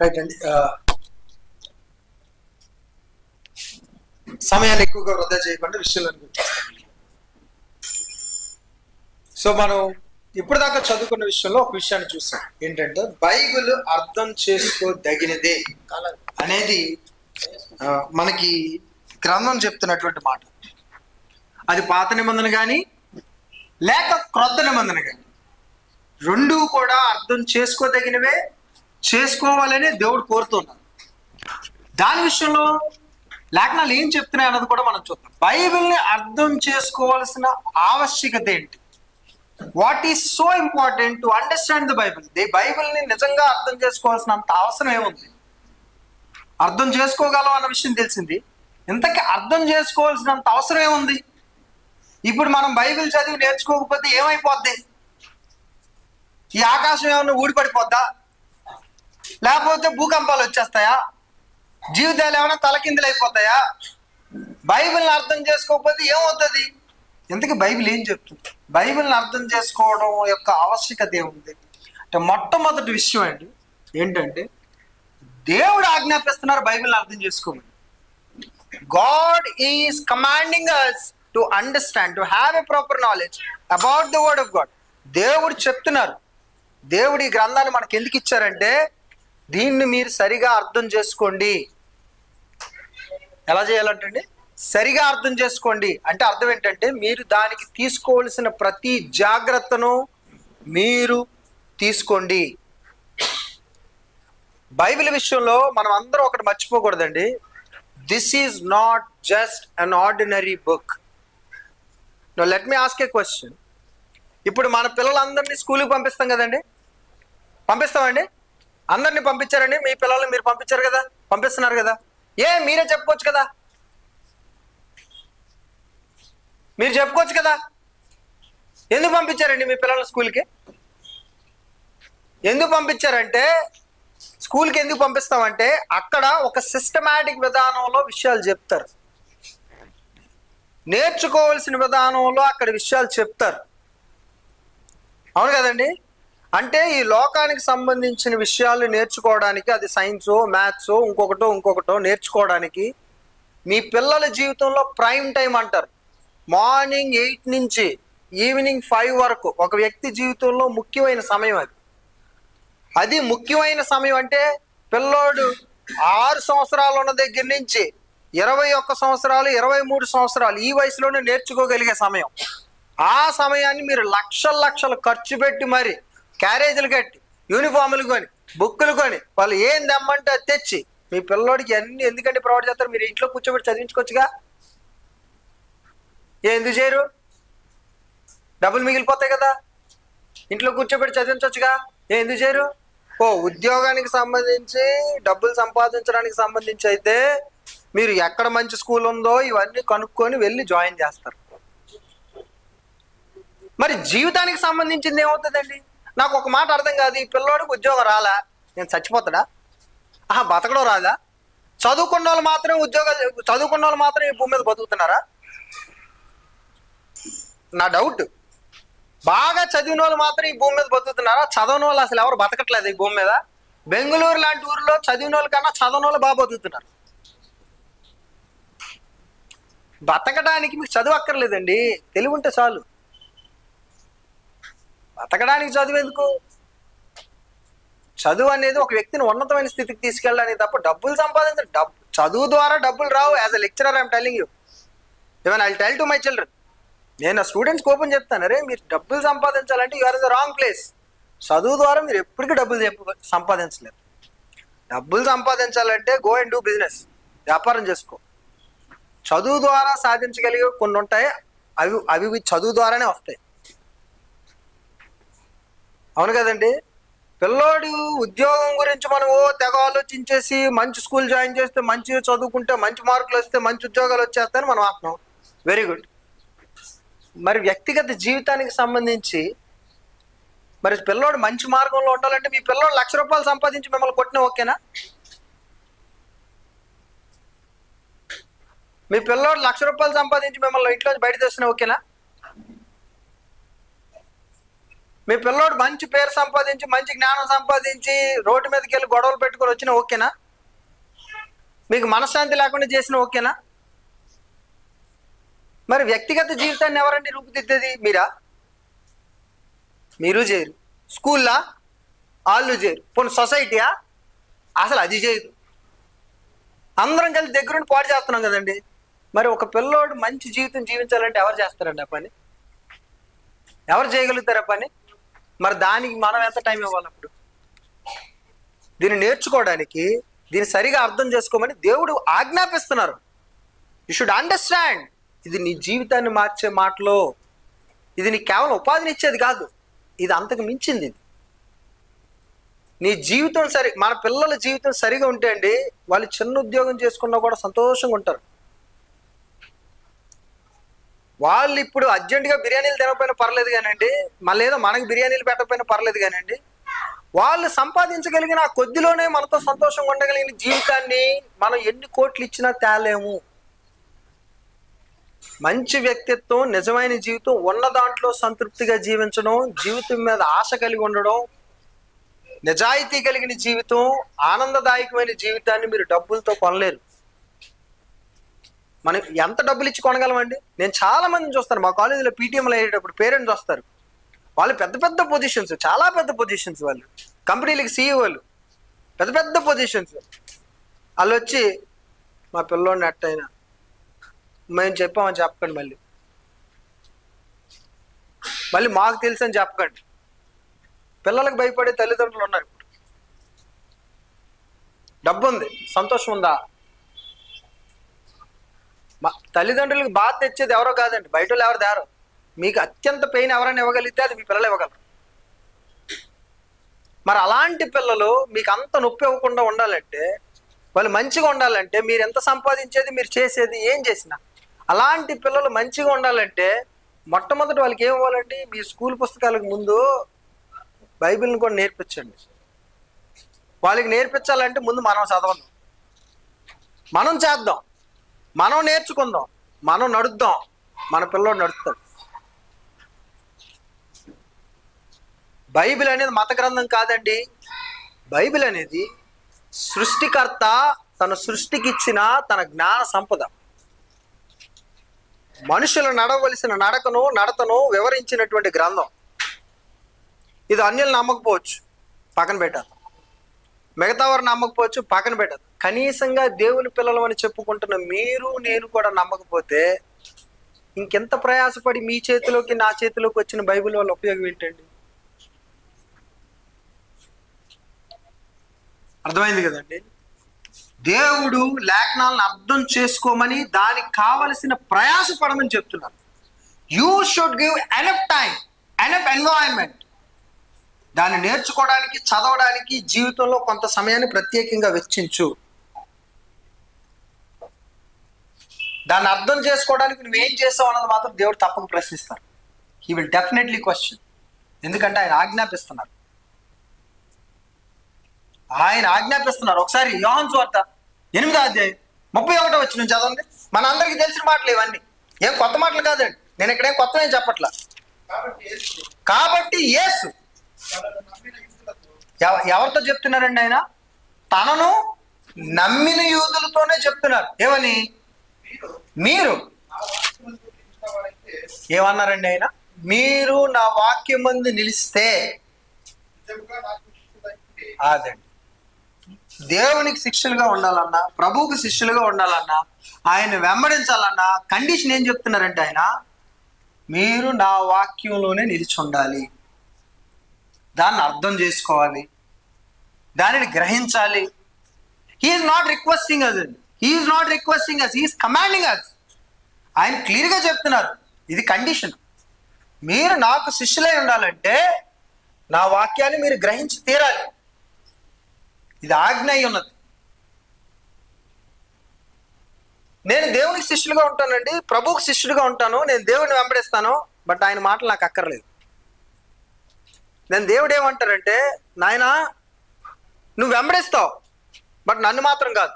Right అండి. సమయాన్ని ఎక్కువగా వృధా చేయకుండా విషయాలను వచ్చేస్తాం. సో మనం ఇప్పటిదాకా చదువుకున్న విషయంలో ఒక విషయాన్ని చూసాం. ఏంటంటే బైబిల్ అర్థం చేసుకోదగినదే అనేది మనకి గ్రంథం చెప్తున్నటువంటి మాట. అది పాత నిబంధన కానీ లేక క్రొత్త నిబంధన కానీ రెండూ కూడా అర్థం చేసుకోదగినవే, చేసుకోవాలని దేవుడు కోరుతున్నారు. దాని విషయంలో లేఖనాలు ఏం చెప్తున్నాయి అన్నది కూడా మనం చూద్దాం. బైబిల్ని అర్థం చేసుకోవాల్సిన ఆవశ్యకత ఏంటి? What is so important to understand the Bible? బైబిల్ని నిజంగా అర్థం చేసుకోవాల్సినంత అవసరం ఏముంది? అర్థం చేసుకోగలం అన్న విషయం తెలిసింది, ఇంతకీ అర్థం చేసుకోవాల్సినంత అవసరం ఏముంది? ఇప్పుడు మనం బైబిల్ చదివి నేర్చుకోకపోతే ఏమైపోద్ది? ఈ ఆకాశం ఏమన్నా ఊడిపడిపోద్దా? లేకపోతే భూకంపాలు వచ్చేస్తాయా? జీవితాలు ఏమైనా తలకిందులు అయిపోతాయా? బైబిల్ని అర్థం చేసుకోకపోతే ఏమవుతుంది? ఇంతకీ బైబిల్ ఏం చెప్తుంది? బైబిల్ని అర్థం చేసుకోవడం యొక్క ఆవశ్యకత ఏముంది అంటే మొట్టమొదటి విషయం అండి ఏంటంటే దేవుడు ఆజ్ఞాపిస్తున్నారు బైబిల్ని అర్థం చేసుకోమని. God is commanding us to understand, to have a proper knowledge about the word of God. దేవుడు చెప్తున్నారు. దేవుడు ఈ గ్రంథాన్ని మనకి ఎందుకు ఇచ్చారంటే దీన్ని మీరు సరిగా అర్థం చేసుకోండి. ఎలా చేయాలంటే సరిగా అర్థం చేసుకోండి అంటే అర్థం ఏంటంటే మీరు దానికి తీసుకోవాల్సిన ప్రతి జాగ్రత్తను మీరు తీసుకోండి. బైబిల్ విషయంలో మనం అందరం ఒకటి మర్చిపోకూడదండి. This is not just an ordinary book. No let me ask a question. ఇప్పుడు మన పిల్లలందరినీ స్కూల్కి పంపిస్తాం కదండి, పంపిస్తామండి. అందరినీ పంపించారండి. మీ పిల్లల్ని మీరు పంపించారు కదా, పంపిస్తున్నారు కదా. మీరే చెప్పుకోవచ్చు కదా, మీరు చెప్పుకోవచ్చు కదా. ఎందుకు పంపించారండి మీ పిల్లల్ని స్కూల్కి? ఎందుకు పంపించారంటే స్కూల్కి ఎందుకు పంపిస్తామంటే అక్కడ ఒక సిస్టమాటిక్ విధానంలో విషయాలు చెప్తారు, నేర్చుకోవాల్సిన విధానంలో అక్కడ విషయాలు చెప్తారు. అవును కదండి. అంటే ఈ లోకానికి సంబంధించిన విషయాలు నేర్చుకోవడానికి, అది సైన్సో మ్యాథ్సో ఇంకొకటో నేర్చుకోవడానికి మీ పిల్లల జీవితంలో ప్రైమ్ టైం అంటారు. మార్నింగ్ 8 నుంచి ఈవినింగ్ 5 వరకు ఒక వ్యక్తి జీవితంలో ముఖ్యమైన సమయం. అది ముఖ్యమైన సమయం అంటే పిల్లోడు 6 సంవత్సరాలు ఉన్న దగ్గర నుంచి 21 సంవత్సరాలు 23 సంవత్సరాలు ఈ వయసులోనే నేర్చుకోగలిగే సమయం. ఆ సమయాన్ని మీరు లక్షలు ఖర్చు పెట్టి మరి క్యారేజీలు కట్టి, యూనిఫాములు కొని, బుక్కులు కొని, వాళ్ళు ఏం తెమ్మంటే అది తెచ్చి మీ పిల్లోడికి అన్ని ఎందుకంటే ప్రొవైడ్ చేస్తారు? మీరు ఇంట్లో కూర్చోబెట్టి చదివించుకోవచ్చుగా. ఎందుకు చేయరు? డబ్బులు మిగిలిపోతాయి కదా, ఇంట్లో కూర్చోబెట్టి చదివించవచ్చుగా. ఎందుకు చేయరు? ఉద్యోగానికి సంబంధించి డబ్బులు సంపాదించడానికి సంబంధించి అయితే మీరు ఎక్కడ మంచి స్కూల్ ఉందో ఇవన్నీ కనుక్కొని వెళ్ళి జాయిన్ చేస్తారు. మరి జీవితానికి సంబంధించింది ఏమవుతుందండి? నాకు ఒక మాట అర్థం కాదు. ఈ పిల్లోడికి ఉద్యోగం రాలా, నేను చచ్చిపోతాడా? బతకడం రాదా? చదువుకున్న వాళ్ళు మాత్రం చదువుకున్న వాళ్ళు మాత్రం ఈ భూమి మీద బతుకుతున్నారా? నా డౌట్. బాగా చదివిన వాళ్ళు మాత్రం ఈ భూమి మీద బతుకుతున్నారా? చదవని వాళ్ళు అసలు ఎవరు బతకట్లేదు ఈ భూమి మీద. బెంగళూరు లాంటి ఊరిలో చదివిన వాళ్ళ కన్నా చదవని వాళ్ళు బాగా బతుకుతున్నారు. బతకడానికి మీకు చదువు అక్కర్లేదండి, తెలివి ఉంటే చాలు. బతకడానికి చదువు ఎందుకు? చదువు అనేది ఒక వ్యక్తిని ఉన్నతమైన స్థితికి తీసుకెళ్ళడానికి తప్ప డబ్బులు సంపాదించడం. చదువు ద్వారా డబ్బులు రావు. As a lecturer I'm telling you, even I tell to my children. నేను నా స్టూడెంట్స్కి ఓపెన్ చెప్తాను, అరే మీరు డబ్బులు సంపాదించాలంటే you are in the wrong place. చదువు ద్వారా మీరు ఎప్పటికీ డబ్బులు సంపాదించలేరు. డబ్బులు సంపాదించాలంటే గో అండ్ డూ బిజినెస్, వ్యాపారం చేసుకో. చదువు ద్వారా సాధించగలిగే కొన్ని ఉంటాయి, అవి చదువు ద్వారానే వస్తాయి. అవును కదండి. పిల్లోడు ఉద్యోగం గురించి మనం తెగ ఆలోచించేసి మంచి స్కూల్ జాయిన్ చేస్తే, మంచిగా చదువుకుంటే, మంచి మార్కులు వస్తే మంచి ఉద్యోగాలు వచ్చేస్తాయని మనం అంటున్నాం. Very good. మరి వ్యక్తిగత జీవితానికి సంబంధించి మరి పిల్లోడు మంచి మార్గంలో ఉండాలంటే మీ పిల్లోడు ₹1,00,000 సంపాదించి మిమ్మల్ని కొట్టినా ఓకేనా? మీ పిల్లోడు ₹1,00,000 సంపాదించి మిమ్మల్ని ఇంట్లో బయట తెస్తున్నా ఓకేనా? మీ పిల్లోడు మంచి పేరు సంపాదించి మంచి జ్ఞానం సంపాదించి రోడ్డు మీదకి వెళ్ళి గొడవలు పెట్టుకొని వచ్చినా ఓకేనా? మీకు మనశ్శాంతి లేకుండా చేసిన ఓకేనా? మరి వ్యక్తిగత జీవితాన్ని ఎవరండి రూపుదిద్దేది? మీరా? మీరు చేయరు. స్కూల్లా వాళ్ళు చేయరు. పోనీ సొసైటీయా? అసలు అది చేయదు. అందరం కలిసి దగ్గరుండి పాటు చేస్తున్నాం కదండి. మరి ఒక పిల్లోడు మంచి జీవితం జీవించాలంటే ఎవరు చేస్తారండి ఆ పని? ఎవరు చేయగలుగుతారు ఆ పని? మరి దానికి మనం ఎంత టైం ఇవ్వాలి? అప్పుడు దీన్ని నేర్చుకోవడానికి, దీన్ని సరిగా అర్థం చేసుకోమని దేవుడు ఆజ్ఞాపిస్తున్నారు. You should understand. ఇది నీ జీవితాన్ని మార్చే మాటలో, ఇది నీ కేవలం ఉపాధిని ఇచ్చేది కాదు, ఇది అంతకు మించింది. ఇది నీ జీవితం మన పిల్లల జీవితం సరిగా ఉంటే అండి, వాళ్ళు చిన్న ఉద్యోగం చేసుకున్నా కూడా సంతోషంగా ఉంటారు. వాళ్ళు ఇప్పుడు అర్జెంటుగా బిర్యానీలు తినకపోయినా పర్లేదు కానండి, మళ్ళీ ఏదో మనకి బిర్యానీలు పెట్టకపోయినా పర్లేదు కానండి, వాళ్ళు సంపాదించగలిగిన ఆ కొద్దిలోనే మనతో సంతోషంగా ఉండగలిగిన జీవితాన్ని మనం ఎన్ని కోట్లు ఇచ్చినా తేలేము. మంచి వ్యక్తిత్వం, నిజమైన జీవితం, ఉన్న దాంట్లో సంతృప్తిగా జీవించడం, జీవితం మీద ఆశ కలిగి ఉండడం, నిజాయితీ కలిగిన జీవితం, ఆనందదాయకమైన జీవితాన్ని మీరు డబ్బులతో కొనలేరు. మనం ఎంత డబ్బులు ఇచ్చి కొనగలమండి? నేను చాలా మందిని చూస్తాను మా కాలేజీలో పీటీఎంలు అయ్యేటప్పుడు. పేరెంట్స్ వస్తారు, వాళ్ళు పెద్ద పెద్ద పొజిషన్స్, చాలా పెద్ద పొజిషన్స్, వాళ్ళు కంపెనీలకి సీఈఓలు, పెద్ద పెద్ద పొజిషన్స్. వాళ్ళు వచ్చి మా పిల్లోడిని ఎట్టయినా మేము చెప్పామని చెప్పకండి, మళ్ళీ మాకు తెలుసు అని చెప్పకండి. పిల్లలకు భయపడే తల్లిదండ్రులు ఉన్నారు. ఇప్పుడు డబ్బు ఉంది, సంతోషం ఉందా? తల్లిదండ్రులకు బాధ తెచ్చేది ఎవరో కాదండి, బయట వాళ్ళు ఎవరు దారు. మీకు అత్యంత పెయిన్ ఎవరైనా ఇవ్వగలిగితే అది మీ పిల్లలు ఇవ్వగలరు. మరి అలాంటి పిల్లలు మీకు అంత నొప్పి ఇవ్వకుండా ఉండాలంటే, వాళ్ళు మంచిగా ఉండాలంటే, మీరు ఎంత సంపాదించేది, మీరు చేసేది ఏం చేసినా, అలాంటి పిల్లలు మంచిగా ఉండాలంటే మొట్టమొదటి వాళ్ళకి ఏం ఇవ్వాలండి? మీ స్కూల్ పుస్తకాలకు ముందు బైబిల్ని కూడా నేర్పించండి. వాళ్ళకి నేర్పించాలంటే ముందు మనం చదవడం, మనం చేద్దాం, మనం నేర్చుకుందాం, మనం నడుద్దాం, మన పిల్లోడు నడుస్తాడు. బైబిల్ అనేది మత గ్రంథం కాదండి. బైబిల్ అనేది సృష్టికర్త తన సృష్టికి ఇచ్చిన తన జ్ఞాన సంపద. మనుషులు నడవలసిన నడతను వివరించినటువంటి గ్రంథం. ఇది అన్యులు నమ్మకపోవచ్చు, పక్కన పెట్టారు. మిగతా వారు నమ్మకపోవచ్చు, పక్కన పెట్టారు. కనీసంగా దేవుని పిల్లలు అని చెప్పుకుంటున్న మీరు నేను కూడా నమ్మకపోతే ఇంకెంత ప్రయాసపడి మీ చేతిలోకి నా చేతిలోకి వచ్చిన బైబిల్ వల్ల ఉపయోగం ఏంటండి? అర్థమైంది కదండి? దేవుడు లేఖనాలను అర్థం చేసుకోమని, దానికి కావలసిన ప్రయాస పడమని చెప్తున్నారు. You should give enough time, enough environment. దాన్ని నేర్చుకోవడానికి, చదవడానికి జీవితంలో కొంత సమయాన్ని ప్రత్యేకంగా వెచ్చించు. దాన్ని అర్థం చేసుకోవడానికి నువ్వేం చేస్తావు అన్నది మాత్రం దేవుడు తప్పక ప్రశ్నిస్తారు. He will definitely question. ఎందుకంటే ఆయన ఆజ్ఞాపిస్తున్నారు. ఒకసారి యోహాను సువార్త 8వ అధ్యాయం 31వ వచనం చదవండి. మన అందరికీ తెలిసిన మాటలు ఇవన్నీ, ఏం కొత్త మాటలు కాదండి. నేను ఇక్కడేం కొత్త ఏం చెప్పట్లా. కాబట్టి యేసు ఎవరితో చెప్తున్నారండి? ఆయన తనను నమ్మిన యూదులతోనే చెప్తున్నారు. ఏమని? మీరు ఏమన్నారండి? ఆయన మీరు నా వాక్యమందు నిలిస్తే, అదండి దేవునికి శిష్యులుగా ఉండాలన్నా, ప్రభువుకి శిష్యులుగా ఉండాలన్నా, ఆయన వెంబడించాలన్నా కండిషన్ ఏం చెప్తున్నారంటే ఆయన, మీరు నా వాక్యంలోనే నిలిచి ఉండాలి, దాన్ని అర్థం చేసుకోవాలి, దానిని గ్రహించాలి. హీఈస్ నాట్ రిక్వెస్టింగ్ అస్ అండి, he's not requesting us, he's commanding us. ఆయన క్లియర్గా చెప్తున్నారు, ఇది కండిషన్. మీరు నాకు శిష్యులై ఉండాలంటే నా వాక్యాన్ని మీరు గ్రహించి తీరాలి. ఇది ఆజ్ఞ అయి ఉన్నది. నేను దేవునికి శిష్యులుగా ఉంటానండి, ప్రభువుకి శిష్యుడిగా ఉంటాను, నేను దేవుడిని వెంబడిస్తాను, బట్ ఆయన మాటలు నాకు అక్కర్లేదు. నేను దేవుడు ఏమంటారంటే, నాయనా నువ్వు వెంబడిస్తావు, బట్ నన్ను మాత్రం కాదు,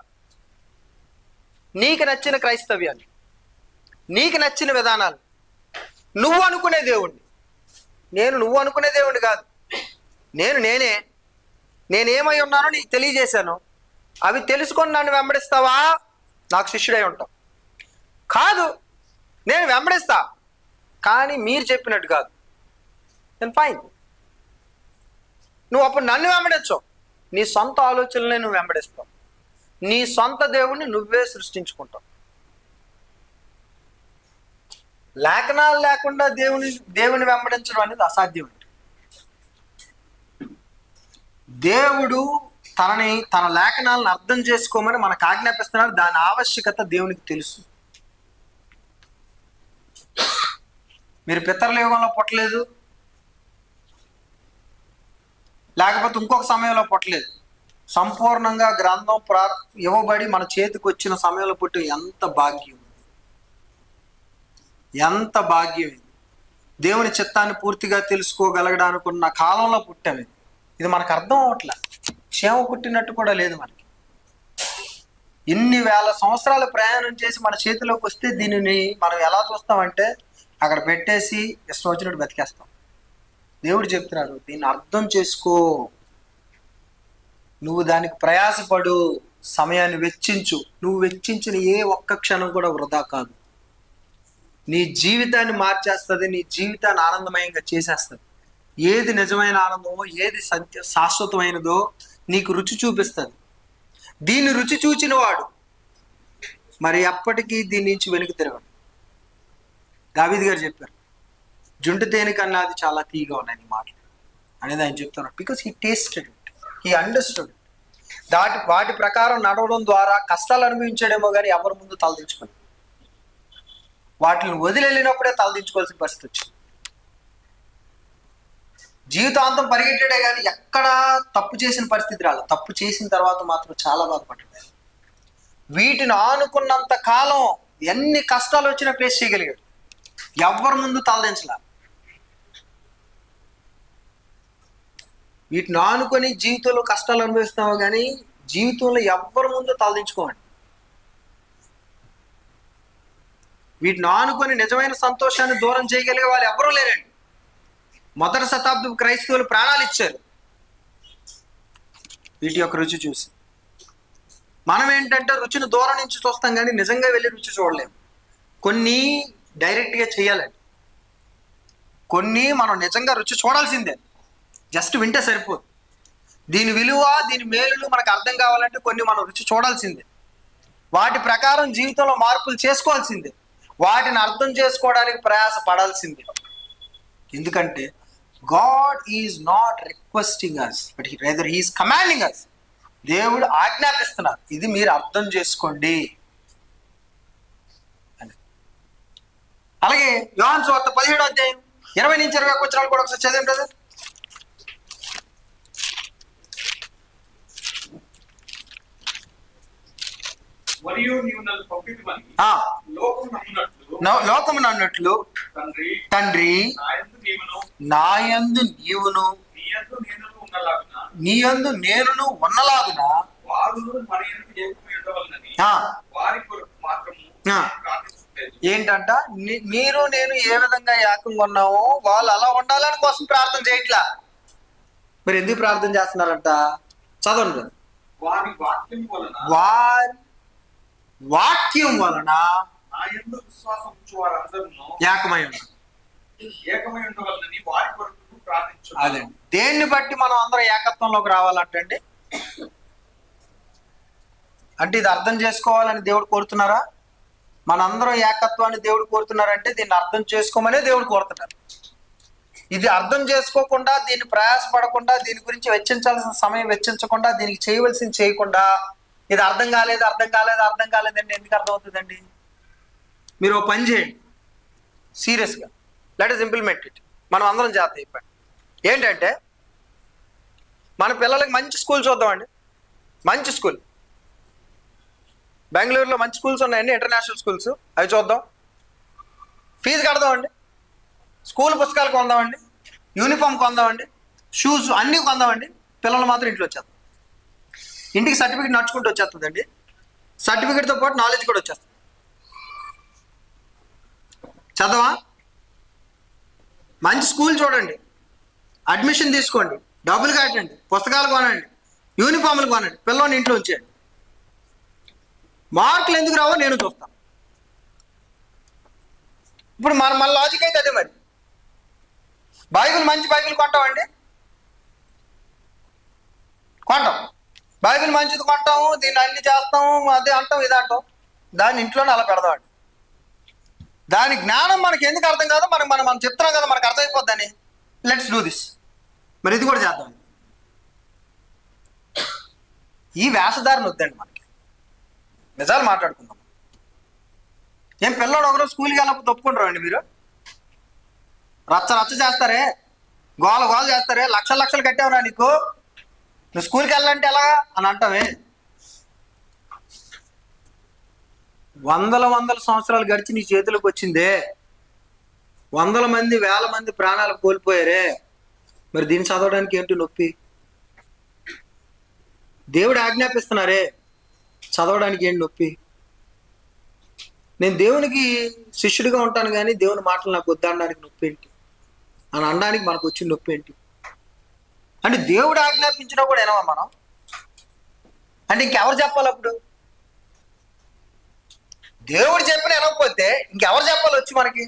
నీకు నచ్చిన క్రైస్తవ్యాన్ని, నీకు నచ్చిన విధానాలు, నువ్వు అనుకునే దేవుణ్ణి, నేను నువ్వు అనుకునే దేవుడిని కాదు, నేనేమై ఉన్నానో నీకు తెలియజేశాను. అవి తెలుసుకొని నన్ను వెంబడిస్తావా, నాకు శిష్యుడై ఉంటావు. కాదు, నేను వెంబడిస్తా, కానీ మీరు చెప్పినట్టు కాదు. నేను ఫైన్, నువ్వు అప్పుడు నన్ను వెంబడించవు, నీ సొంత ఆలోచనలే నువ్వు వెంబడిస్తావు, నీ సొంత దేవుణ్ణి నువ్వే సృష్టించుకుంటావు. లేఖనాలు లేకుండా దేవుని వెంబడించడం అనేది అసాధ్యం. దేవుడు తన లేఖనాలను అర్థం చేసుకోమని మనకు ఆజ్ఞాపిస్తున్నాడు. దాని ఆవశ్యకత దేవునికి తెలుసు. మీరు పితరుల యుగంలో పుట్టలేదు, లేకపోతే ఇంకొక సమయంలో పుట్టలేదు. సంపూర్ణంగా గ్రంథం ఇవ్వబడి మన చేతికి వచ్చిన సమయంలో పుట్టి ఎంత భాగ్యం, ఎంత భాగ్యం! దేవుని చిత్తాన్ని పూర్తిగా తెలుసుకోగలగడానికి ఉన్న కాలంలో పుట్టాము. ఇది మనకు అర్థం అవట్లే. క్షేమ పుట్టినట్టు కూడా లేదు మనకి. ఇన్ని వేల సంవత్సరాలు ప్రయాణం చేసి మన చేతిలోకి వస్తే దీనిని మనం ఎలా చూస్తామంటే అక్కడ పెట్టేసి ఇష్టం వచ్చినట్టు బతికేస్తాం. దేవుడు చెప్తున్నాడు, దీన్ని అర్థం చేసుకో, నువ్వు దానికి ప్రయాసపడు, సమయాన్ని వెచ్చించు. నువ్వు వెచ్చించిన ఏ ఒక్క క్షణం కూడా వృధా కాదు. నీ జీవితాన్ని మార్చేస్తుంది, నీ జీవితాన్ని ఆనందమయంగా చేసేస్తుంది. ఏది నిజమైన ఆనందమో, ఏది శాశ్వతమైనదో నీకు రుచి చూపిస్తుంది. దీన్ని రుచి చూచిన వాడు మరి ఎప్పటికీ దీని నుంచి వెనుక తిరగడు. దావీదు గారు చెప్పారు, జుంటు తేనె కన్నా అది చాలా తీయగా ఉన్నాయి నీ మాటలు అనేది ఆయన చెప్తున్నారు. Because he tasted it, he understood it. వాటి ప్రకారం నడవడం ద్వారా కష్టాలు అనుభవించాడేమో కానీ ఎవరి ముందు తలదించుకోలేదు. వాటిని వదిలేళ్ళినప్పుడే తలదించుకోవాల్సిన పరిస్థితి వచ్చింది. జీవితాంతం పరిగెట్టాడే కానీ ఎక్కడా తప్పు చేసిన పరిస్థితి రాలేదు. తప్పు చేసిన తర్వాత మాత్రం చాలా బాధపడ్డాడు. వీటిని ఆనుకున్నంత కాలం ఎన్ని కష్టాలు వచ్చినా ఫేస్ చేయగలిగాడు. ఎవరి ముందు తలదించలా. వీటిని ఆనుకొని జీవితంలో కష్టాలు అనుభవిస్తాము కానీ జీవితంలో ఎవరి ముందు తలదించుకోండి. వీటిని ఆనుకొని నిజమైన సంతోషాన్ని దూరం చేయగలిగే వాళ్ళు ఎవరూ లేరండి. మొదటి శతాబ్దపు క్రైస్తవులు ప్రాణాలు ఇచ్చారు వీటి యొక్క రుచి చూసి. మనం ఏంటంటే రుచిని దూరం నుంచి చూస్తాం కానీ నిజంగా వెళ్ళి రుచి చూడలేము. కొన్ని డైరెక్ట్గా చేయాలండి, కొన్ని మనం నిజంగా రుచి చూడాల్సిందే. జస్ట్ వింటే సరిపోదు. దీని విలువ, దీని మేలులు మనకు అర్థం కావాలంటే కొన్ని మనం రుచి చూడాల్సిందే. వాటి ప్రకారం జీవితంలో మార్పులు చేసుకోవాల్సిందే. వాటిని అర్థం చేసుకోవడానికి ప్రయాస పడాల్సిందే. ఎందుకంటే God is not requesting us, but rather he is commanding us. దేవుడు ఆజ్ఞాపిస్తున్నారు, ఇది మీరు అర్థం చేసుకోండి అని. అలాగే యోహాను సువార్త 17వ అధ్యాయం 20 నుంచి 21 వచనాలు కూడా ఒకసారి చదివండి కదా. లోకమును అన్నట్లు తండ్రి నాయందు నీవును నీయందు నేనును ఉన్నలాగున ఏంటంట, మీరు నేను ఏ విధంగా ఏకంగా ఉన్నామో వాళ్ళు అలా ఉండాలని కోసం ప్రార్థన చేయట్లా. మీరు ఎందుకు ప్రార్థన చేస్తున్నారంట చదవండి. వారి వాక్యం వలన ఏకమై ఉన్నారు. అదే దేన్ని బట్టి మనం అందరం ఏకత్వంలోకి రావాలంటే అంటే ఇది అర్థం చేసుకోవాలని దేవుడు కోరుతున్నారా? మనందరం ఏకత్వాన్ని దేవుడు కోరుతున్నారంటే దీన్ని అర్థం చేసుకోమనే దేవుడు కోరుతున్నారు. ఇది అర్థం చేసుకోకుండా, దీన్ని ప్రయాసపడకుండా, దీని గురించి వెచ్చించాల్సిన సమయం వెచ్చించకుండా, దీనికి చేయవలసింది చేయకుండా, ఇది అర్థం కాలేదండి ఎందుకు అర్థం అవుతుందండి? మీరు ఓ పని చేయండి సీరియస్గా, లెట్ us ఇంప్లిమెంట్ ఇట్. మనం అందరం చేద్దాం. చెప్పండి ఏంటంటే, మన పిల్లలకి మంచి స్కూల్ చూద్దామండి. మంచి స్కూల్ బెంగళూరులో మంచి స్కూల్స్ ఉన్నాయండి, ఇంటర్నేషనల్ స్కూల్స్. అవి చూద్దాం. ఫీజు కడదామండి, స్కూల్ పుస్తకాలు కొందామండి, యూనిఫామ్ కొందామండి, షూస్ అన్నీ కొందామండి. పిల్లలు మాత్రం ఇంట్లో వచ్చేస్తాం. ఇంటికి సర్టిఫికేట్ నడుచుకుంటూ వచ్చేస్తుందండి. సర్టిఫికేట్తో పాటు నాలెడ్జ్ కూడా వచ్చేస్తుంది. చదవా మంచి స్కూల్ చూడండి, అడ్మిషన్ తీసుకోండి, డబ్బులు కట్టండి, పుస్తకాలు కొనండి, యూనిఫామ్లు కొనండి, పిల్లల్ని ఇంట్లో ఉంచేయండి. మార్కులు ఎందుకు రావో నేను చూస్తాను. ఇప్పుడు మన లాజిక్ అయితే అదే. మరి మంచి బైబిల్ కొంటామండి, కొంటాం. బైబిల్ మంచిది కొంటాము, దీన్ని అన్ని చేస్తాము, అదే అంటాం, ఇది అంటాం, దాన్ని ఇంట్లోనే అలా పెడదామండి. దాని జ్ఞానం మనకి ఎందుకు అర్థం కాదో మనం చెప్తున్నాం కదా, మనకు అర్థమైపోద్దని లెట్స్ డూ దిస్. మరి ఇది కూడా చేద్దాం. ఈ వేషధారణ వద్దండి మనకి, నిజాలు మాట్లాడుకుందాం. ఏం పిల్లడు ఒకరోజు స్కూల్కి వెళ్ళకపోతే ఒప్పుకుంటారు అండి మీరు? రచ్చ చేస్తారే, గోల చేస్తారే, లక్షలు కట్టేవరా నీకు, నువ్వు స్కూల్కి వెళ్ళాలంటే ఎలా అని అంటావే. వందల సంవత్సరాలు గడిచి నీ చేతులకు వచ్చిందే, వందల మంది వేల మంది ప్రాణాలు కోల్పోయారే, మరి దీన్ని చదవడానికి ఏంటి నొప్పి? దేవుడు ఆజ్ఞాపిస్తున్నారే, చదవడానికి ఏంటి నొప్పి? నేను దేవునికి శిష్యుడిగా ఉంటాను కానీ దేవుని మాటలు నాకు వద్దనడానికి నొప్పి ఏంటి అని అనడానికి మనకు వచ్చిన నొప్పి ఏంటి? అంటే దేవుడు ఆజ్ఞాపించినా కూడా ఏనవా మనం? అంటే ఇంకెవరు చెప్పాలి అప్పుడు? దేవుడు చెప్పిన వినకపోతే ఇంకెవరు చెప్పాలి వచ్చి మనకి?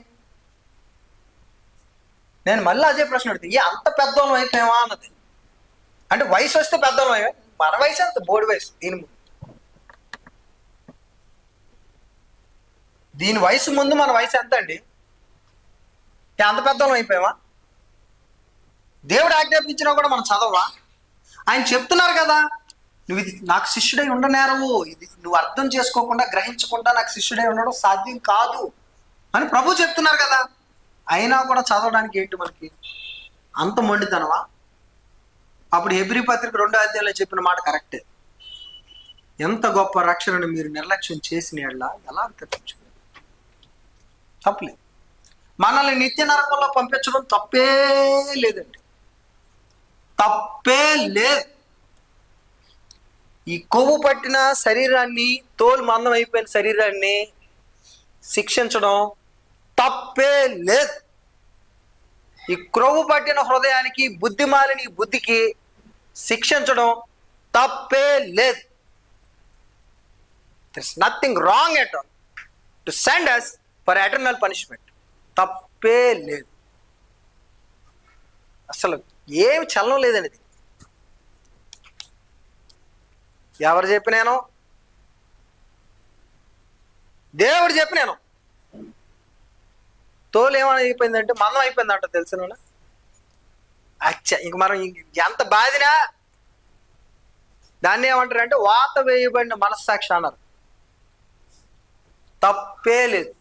నేను మళ్ళీ అదే ప్రశ్న అడుగుతాను, అంత పెద్దోళ్ళం అయిపోయావా అన్నది. అంటే వయసు వస్తే పెద్దోళ్ళం అయ్యా, మన వయసు అంత బోడి వయసు. దీని వయసు ముందు మన వయసు ఎంత అండి? అంత పెద్దోళ్ళం అయిపోయావా? దేవుడు ఆజ్ఞాపించినా కూడా మనం చదవవా? ఆయన చెప్తున్నారు కదా, నువ్వు ఇది నాకు శిష్యుడై ఉండనేరవు, ఇది నువ్వు అర్థం చేసుకోకుండా గ్రహించకుండా నాకు శిష్యుడై ఉండడం సాధ్యం కాదు అని ప్రభు చెప్తున్నారు కదా. అయినా కూడా చదవడానికి ఏంటి మనకి? అంత మొండితనమా? అప్పుడు హెబ్రీ పత్రిక 2వ అధ్యాయంలో చెప్పిన మాట కరెక్టే. ఎంత గొప్ప రక్షణను మీరు నిర్లక్ష్యం చేసిన ఎలా తప్పించుకోలేదు? తప్పలేదు. మనల్ని నిత్య నరకంలో పంపించడం తప్పే లేదండి, తప్పే లేదు. ఈ కొవ్వు పట్టిన శరీరాన్ని, తోలు మందం అయిపోయిన శరీరాన్ని శిక్షించడం తప్పే లేదు. ఈ క్రొవ్వు పట్టిన హృదయానికి, బుద్ధిమాలిని బుద్ధికి శిక్షించడం తప్పే లేదు. There's nothing wrong at all to send us for eternal punishment. తప్పే లేదు, అసలు ఏమి చలనం లేదండి. ఇది ఎవరు చెప్పినాను? దేవుడు చెప్పినాను. తోలు ఏమైనా అయిపోయిందంటే మందం అయిపోయిందంట, తెలుసునా? ఇంక మనం ఎంత బాధినా దాన్ని ఏమంటారంటే వాత వేయబడిన మనస్సాక్షి అన్నారు. తప్పే లేదు.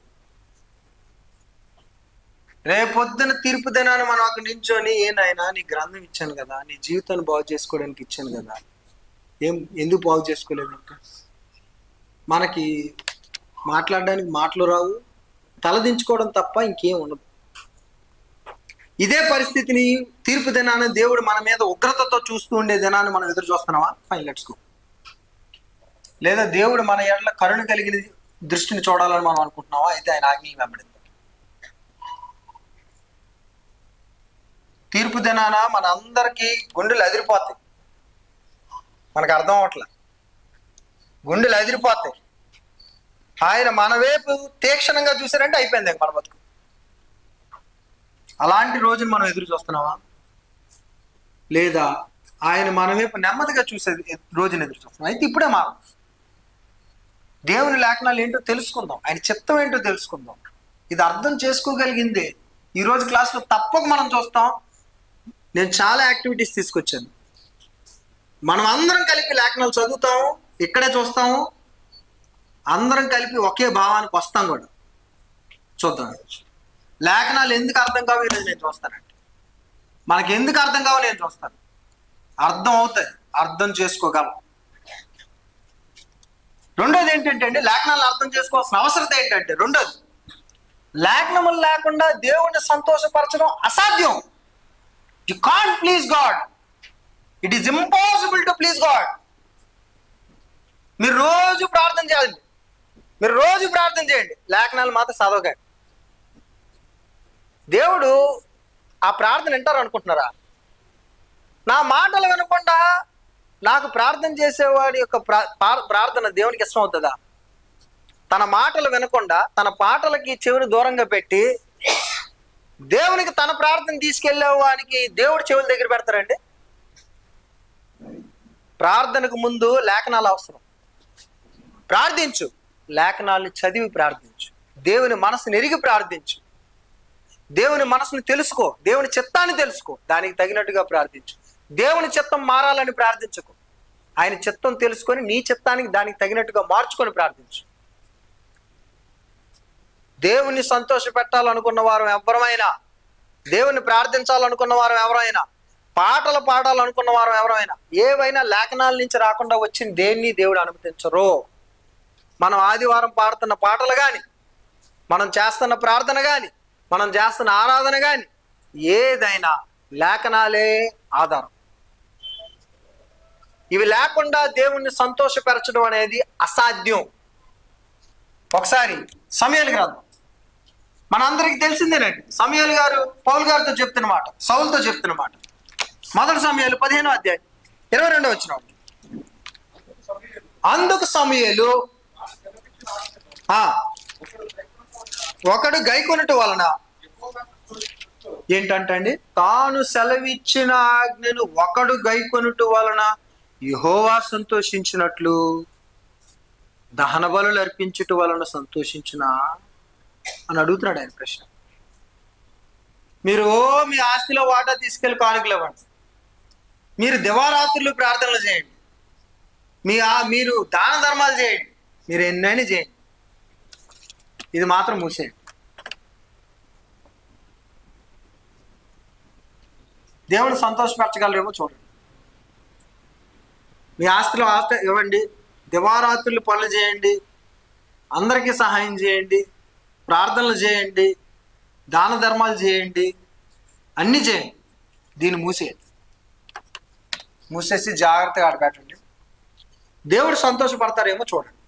రేపొద్దున తీర్పు దినాన్ని మనం అక్కడ నించొని, ఏనాయనా నీ గ్రంథం ఇచ్చాను కదా, నీ జీవితాన్ని బాగు చేసుకోవడానికి ఇచ్చాను కదా, ఎందుకు బాగు చేసుకోలేదంట? మనకి మాట్లాడడానికి మాటలు రావు, తలదించుకోవడం తప్ప ఇంకేం ఉండదు. ఇదే పరిస్థితిని తీర్పు దినాన్ని దేవుడు మన మీద ఉగ్రతతో చూస్తూ ఉండే దినాన్ని మనం ఎదురు చూస్తున్నావా? Fine, let's go. లేదా దేవుడు మన ఎడల కరుణ కలిగిన దృష్టిని చూడాలని మనం అనుకుంటున్నావా? అయితే ఆయన ఆజ్ఞ వెంబడింది. తీర్పు దినాన మన అందరికీ గుండెలు అదిరిపోతాయి. మనకు అర్థం అవట్లే, గుండెలు అదిరిపోతాయి. ఆయన మన వైపు తీక్షణంగా చూసారంటే అయిపోయింది మన బతుకు. అలాంటి రోజును మనం ఎదురు చూస్తున్నావా? లేదా ఆయన మన వైపు నెమ్మదిగా చూసే రోజును ఎదురు చూస్తున్నాం? అయితే ఇప్పుడే మనం దేవుని లేఖనాలు ఏంటో తెలుసుకుందాం, ఆయన చిత్తం ఏంటో తెలుసుకుందాం. ఇది అర్థం చేసుకోగలిగిందే ఈరోజు క్లాస్లో తప్పక మనం చూస్తాం. నేను చాలా యాక్టివిటీస్ తీసుకొచ్చాను. మనం అందరం కలిపి లేఖనాలు చదువుతాము, ఇక్కడే చూస్తాము, అందరం కలిపి ఒకే భావానికి వస్తాం కూడా. చూద్దాం లేఖనాలు ఎందుకు అర్థం కావు ఈరోజు నేను చూస్తానండి. మనకి ఎందుకు అర్థం కావో నేను చూస్తాను. అర్థం అవుతాయి, అర్థం చేసుకోగలం. రెండోది ఏంటంటే అండి, లేఖనాలను అర్థం చేసుకోవాల్సిన అవసరం ఏంటంటే, రెండోది లేఖనములు లేకుండా దేవుణ్ణి సంతోషపరచడం అసాధ్యం. You can't please God. It is impossible to please God. మీరు రోజు ప్రార్థన చేయండి, మీరు రోజు ప్రార్థన చేయండి, లేఖనాలు మాత్రం చదవకండి. దేవుడు ఆ ప్రార్థన వింటారు అనుకుంటున్నారా? నా మాటలు వినకుండా నాకు ప్రార్థన చేసేవాడి యొక్క ప్రార్థన దేవునికి ఇష్టం అవుతుందా? తన మాటలు వినకుండా తన పాటలకి చెవిని దూరంగా పెట్టి దేవునికి తన ప్రార్థన తీసుకెళ్లే వానికి దేవుడు చెవుల దగ్గర పెడతారండి? ప్రార్థనకు ముందు లేఖనాలు అవసరం. ప్రార్థించు, లేఖనాలను చదివి ప్రార్థించు, దేవుని మనసుని ఎరిగి ప్రార్థించు, దేవుని మనసుని తెలుసుకో, దేవుని చిత్తాన్ని తెలుసుకో, దానికి తగినట్టుగా ప్రార్థించు. దేవుని చిత్తం మారాలని ప్రార్థించకు, ఆయన చిత్తం తెలుసుకొని నీ చిత్తానికి దానికి తగినట్టుగా మార్చుకొని ప్రార్థించు. దేవుని సంతోష పెట్టాలనుకున్న వారు ఎవరైనా, దేవుని ప్రార్థించాలనుకున్న వారు ఎవరైనా, పాటలు పాడాలనుకున్న వారు ఎవరైనా, ఏవైనా లేఖనాల నుంచి రాకుండా వచ్చిన దేన్ని దేవుడు అనుమతించరు. మనం ఆదివారం పాడుతున్న పాటలు కానీ, మనం చేస్తున్న ప్రార్థన కానీ, మనం చేస్తున్న ఆరాధన కానీ, ఏదైనా లేఖనాలే ఆధారం. ఇవి లేకుండా దేవుణ్ణి సంతోషపరచడం అనేది అసాధ్యం. ఒకసారి సమూయేలు గ్రంథం మనందరికీ తెలిసిందేనండి. సమూయేలు గారు పౌలు గారితో చెప్తున్న మాట, సౌలుతో చెప్తున్న మాట. మొదటి సమూయేలు 15వ అధ్యాయం 22వ వచనం. అందుకు సమూయేలు ఒకడు గైకొనుట వలన ఏంటంటండి, తాను సెలవిచ్చిన ఆజ్ఞను ఒకడు గైకొనుట వలన యెహోవా సంతోషించినట్లు దహన బలులు అర్పించుట వలన సంతోషించునా అని అడుగుతున్నాడు ఆయన ప్రశ్న. మీరు మీ ఆస్తిలో వాటా తీసుకెళ్లి కానుకలు ఇవ్వండి, మీరు దివారాత్రులు ప్రార్థనలు చేయండి, మీరు దాన ధర్మాలు చేయండి, మీరు ఎన్నైనా చేయండి, ఇది మాత్రం మూసేయండి. దేవుని సంతోషపరచగలరేమో చూడండి. మీ ఆస్తిలో ఆస్తి ఇవ్వండి, దివారాత్రులు పనులు చేయండి, అందరికీ సహాయం చేయండి, ప్రార్థనలు చేయండి, దాన ధర్మాలు చేయండి, అన్నీ చేయండి. దీన్ని మూసేసి జాగ్రత్తగా ఆడబెట్టండి. దేవుడు సంతోషపడతారేమో చూడండి.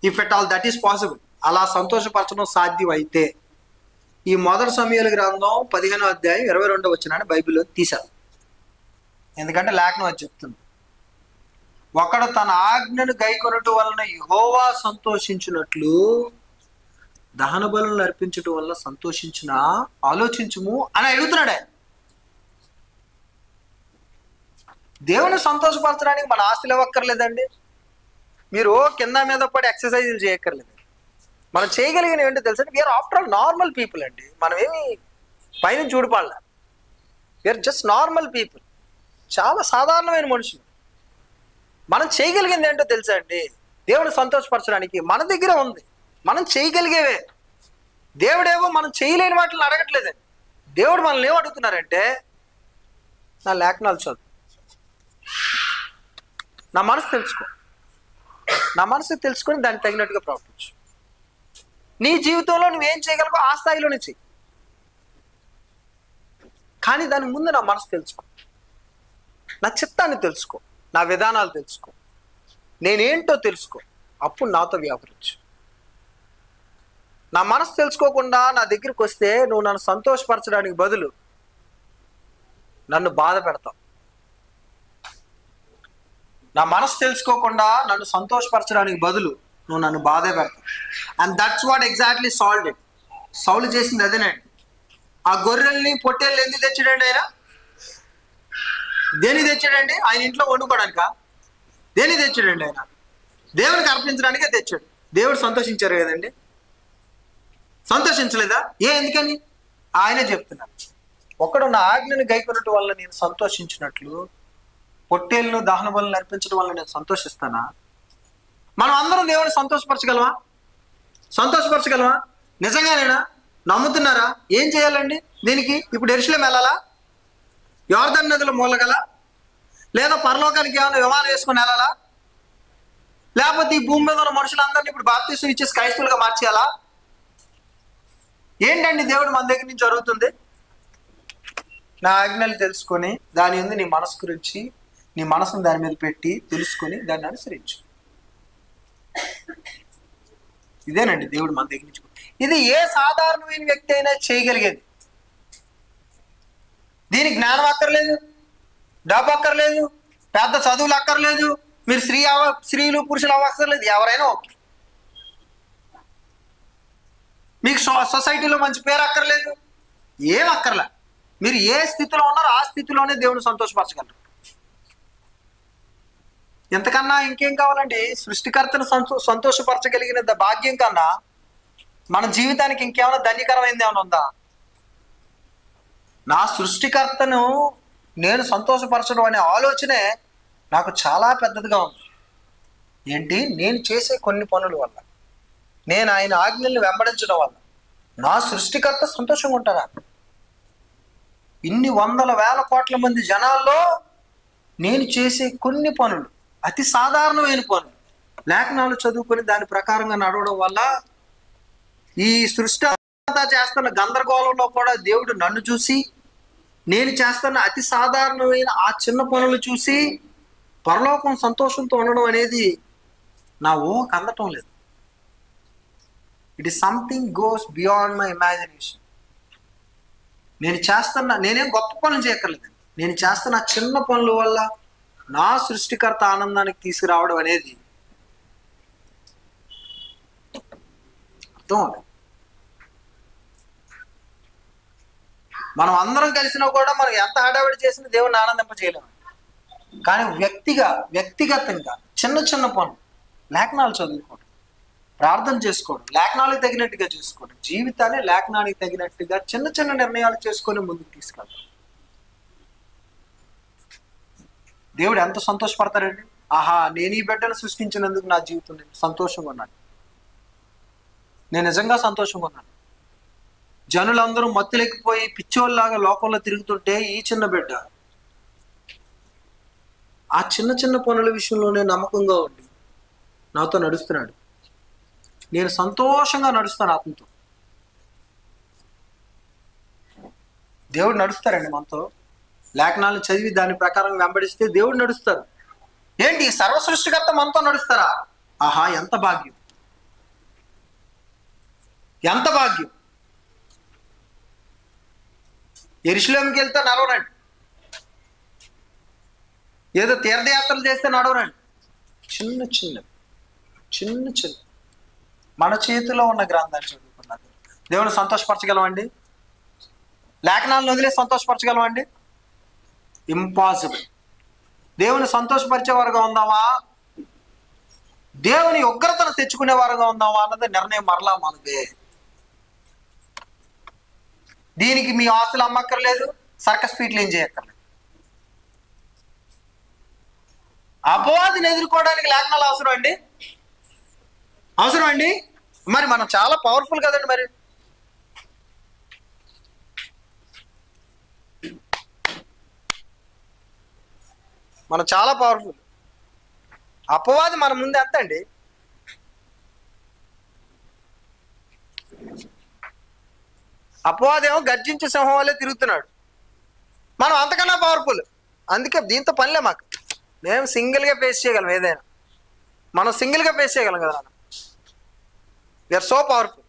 If at all that is possible, అలా సంతోషపరచడం సాధ్యం అయితే ఈ మొదటి సమూయేలు గ్రంథం 15వ అధ్యాయం 22వ వచనాన్ని బైబిల్లో తీశారు. ఎందుకంటే లేఖనం అది చెప్తుంది, ఒకడు తన ఆజ్ఞను గైకొనుట వలన యెహోవా సంతోషించినట్లు దహన బలులను అర్పించటం వల్ల సంతోషించిన ఆలోచించుము అని అడుగుతున్నాడు ఆయన. దేవుని సంతోషపరచడానికి మన ఆస్తులు ఇవ్వక్కర్లేదండి. మీరు కింద మీద పడి ఎక్సర్సైజులు చేయక్కర్లేదు. మనం చేయగలిగిన ఏంటో తెలుసా, we are after all normal people అండి. మనం ఏమి పైన చూడపాల, వీఆర్ జస్ట్ నార్మల్ పీపుల్, చాలా సాధారణమైన మనుషులు. మనం చేయగలిగింది ఏంటో తెలుసా అండి, దేవుని సంతోషపరచడానికి మన దగ్గర ఉంది, మనం చేయగలిగేవే. దేవుడేమో మనం చేయలేని వాటిని అడగట్లేదండి. దేవుడు మనల్ని ఏం అడుగుతున్నారంటే, నా లేఖనాలు చదువు, నా మనసు తెలుసుకో, నా మనసు తెలుసుకొని దానికి తగినట్టుగా ప్రవర్తించు. నీ జీవితంలో నువ్వేం చేయగలవో ఆ స్థాయిలోనే చెయ్యి, కానీ దాని ముందు నా మనసు తెలుసుకో, నా చిత్తాన్ని తెలుసుకో, నా విధానాలు తెలుసుకో, నేనేంటో తెలుసుకో, అప్పుడు నాతో వ్యవహరించు. నా మనసు తెలుసుకోకుండా నా దగ్గరికి వస్తే నువ్వు నన్ను సంతోషపరచడానికి బదులు నన్ను బాధ పెడతావు. నా మనసు తెలుసుకోకుండా నన్ను సంతోషపరచడానికి బదులు నువ్వు నన్ను బాధే పెడతావు. And that's what exactly solve it. Saul చేసింది అదేనండి. ఆ గొర్రెల్ని పొట్టేళ్ళు ఎందుకు తెచ్చాడండి ఆయన? దేని తెచ్చాడండి? ఆయన ఇంట్లో వండుకోవడానిక? దేని తెచ్చాడండి ఆయన? దేవునికి అర్పించడానికే తెచ్చాడు. దేవుడు సంతోషించారు కదండి? సంతోషించలేదా? ఎందుకని? ఆయనే చెప్తున్నారు, ఒకడు నా ఆజ్ఞను గైకొనటం వల్ల నేను సంతోషించినట్లు పొట్టేళ్ళను దహన బలులను అర్పించడం వల్ల నేను సంతోషిస్తానా? మనం అందరం దేవుని సంతోషపరచగలమా? సంతోషపరచగలమా? నిజంగానేనా? నమ్ముతున్నారా? ఏం చేయాలండి దీనికి? ఇప్పుడు యెరూషలేము వెళ్ళాలా? యోర్దాను నదిలో మూలగల? లేదా పరలోకానికి ఏమైనా విమానం వేసుకొని వెళ్ళాలా? లేకపోతే ఈ భూమి మీద ఉన్న మనుషులందరినీ ఇప్పుడు బాప్తిసం ఇచ్చేసి క్రైస్తవులుగా మార్చేయాలా? ఏంటండి దేవుడు మన దగ్గర నుంచి జరుగుతుంది? నా ఆజ్ఞలు తెలుసుకొని దాని ముందు నీ మనసు గురించి, నీ మనసును దాని మీద పెట్టి తెలుసుకొని దాన్ని అనుసరించు. ఇదేనండి దేవుడు మన దగ్గర నుంచి. ఇది ఏ సాధారణమైన వ్యక్తి అయినా చేయగలిగేది. దీనికి జ్ఞానం అక్కర్లేదు, డబ్బు అక్కర్లేదు, పెద్ద చదువులు అక్కర్లేదు, మీరు స్త్రీలు పురుషులు అవ్వక్కర్లేదు, ఎవరైనా ఓకే. మీకు సొసైటీలో మంచి పేరు అక్కర్లేదు, ఏం అక్కర్లే. మీరు ఏ స్థితిలో ఉన్నారో ఆ స్థితిలోనే దేవుని సంతోషపరచగలరు. ఎంతకన్నా ఇంకేం కావాలండి? సృష్టికర్తను సంతోషపరచగలిగిన భాగ్యం కన్నా మన జీవితానికి ఇంకేమైనా ధన్యకరమైంది ఏమైనా ఉందా? నా సృష్టికర్తను నేను సంతోషపరచడం అనే ఆలోచనే నాకు చాలా పెద్దదిగా ఉంది. ఏంటి? నేను చేసే కొన్ని పనుల వల్ల, నేను ఆయన ఆజ్ఞల్ని వెంబడించడం వల్ల నా సృష్టికర్త సంతోషంగా ఉంటారా? ఇన్ని వందల వేల కోట్ల మంది జనాల్లో నేను చేసే కొన్ని పనులు, అతి సాధారణమైన పనులు, లేఖనాలు చదువుకొని దాని ప్రకారంగా నడవడం వల్ల ఈ సృష్టి అంతా చేస్తున్న గందరగోళంలో కూడా దేవుడు నన్ను చూసి, నేను చేస్తున్న అతి సాధారణమైన ఆ చిన్న పనులు చూసి పరలోకం సంతోషంతో ఉండడం అనేది నా ఊహకు అందటం లేదు. It is something goes beyond my imagination. నేనేం గొప్ప పనులు చేయక్కర్లేదండి. నేను చేస్తున్న చిన్న పనుల వల్ల నా సృష్టికర్త ఆనందానికి తీసుకురావడం అనేది అర్థం అవుతుంది. మనం అందరం కలిసినా కూడా మనం ఎంత హడావిడి చేసినా దేవుని ఆనందింప చేయలేము. కానీ వ్యక్తిగతంగా చిన్న చిన్న పనులు, లేఖనాలు చదువుకోవడం, ప్రార్థన చేసుకోవడం, లేఖనాలకు తగినట్టుగా చేసుకోవడం, జీవితాన్ని లేఖనానికి తగినట్టుగా చిన్న చిన్న నిర్ణయాలు చేసుకొని ముందుకు తీసుకెళ్తాం. దేవుడు ఎంత సంతోషపడతారండి? ఆహా, నేను ఈ బిడ్డను సృష్టించినందుకు నా జీవితం నేను సంతోషంగా ఉన్నాను, నేను నిజంగా సంతోషంగా ఉన్నాను. జనులందరూ మత్తులెక్కిపోయి పిచ్చోళ్ళలాగా లోకంలో తిరుగుతుంటే ఈ చిన్న బిడ్డ ఆ చిన్న చిన్న పనుల విషయంలోనే నమ్మకంగా ఉండి నాతో నడుస్తున్నాడు. నేను సంతోషంగా నడుస్తాను ఆత్మతో. దేవుడు నడుస్తారండి మనతో. లేఖనాలను చదివి దాని ప్రకారం వెంబడిస్తే దేవుడు నడుస్తారు. ఏంటి, సర్వ సృష్టికర్త మనతో నడుస్తారా? ఆహా, ఎంత భాగ్యం, ఎంత భాగ్యం. యెరూషలేముకి వెళ్తే నడవరండి, ఏదో తీర్థయాత్రలు చేస్తే నడవరండి. చిన్న చిన్న మన చేతిలో ఉన్న గ్రంథాన్ని చదువుకున్నది దేవుని సంతోషపరచగలమండి? లేఖనాలను వదిలే సంతోషపరచగలమండి? ఇంపాసిబుల్. దేవుని సంతోషపరిచే వారుగా ఉందామా, దేవుని ఉగ్రతను తెచ్చుకునే వారుగా ఉందామా అన్నది నిర్ణయం మరలా మనదే. దీనికి మీ ఆస్తులు అమ్మక్కర్లేదు, సర్కస్ ఫీట్లు ఏం చేయక్కర్లేదు. అపవాదిని ఎదుర్కోవడానికి లేఖనాలు అవసరం అండి, అవసరం అండి. మరి మనం చాలా పవర్ఫుల్ కదండి. మరి మనం చాలా పవర్ఫుల్. అపవాది మన ముందు ఎంత అండి? అపవాదేమో గర్జించే సింహం వల్లే తిరుగుతున్నాడు, మనం అంతకన్నా పవర్ఫుల్. అందుకే దీంతో పనిలే మాకు. మేము సింగిల్గా ఫేస్ చేయగలం ఏదైనా, మనం సింగిల్గా ఫేస్ చేయగలం కదా. We are so powerful.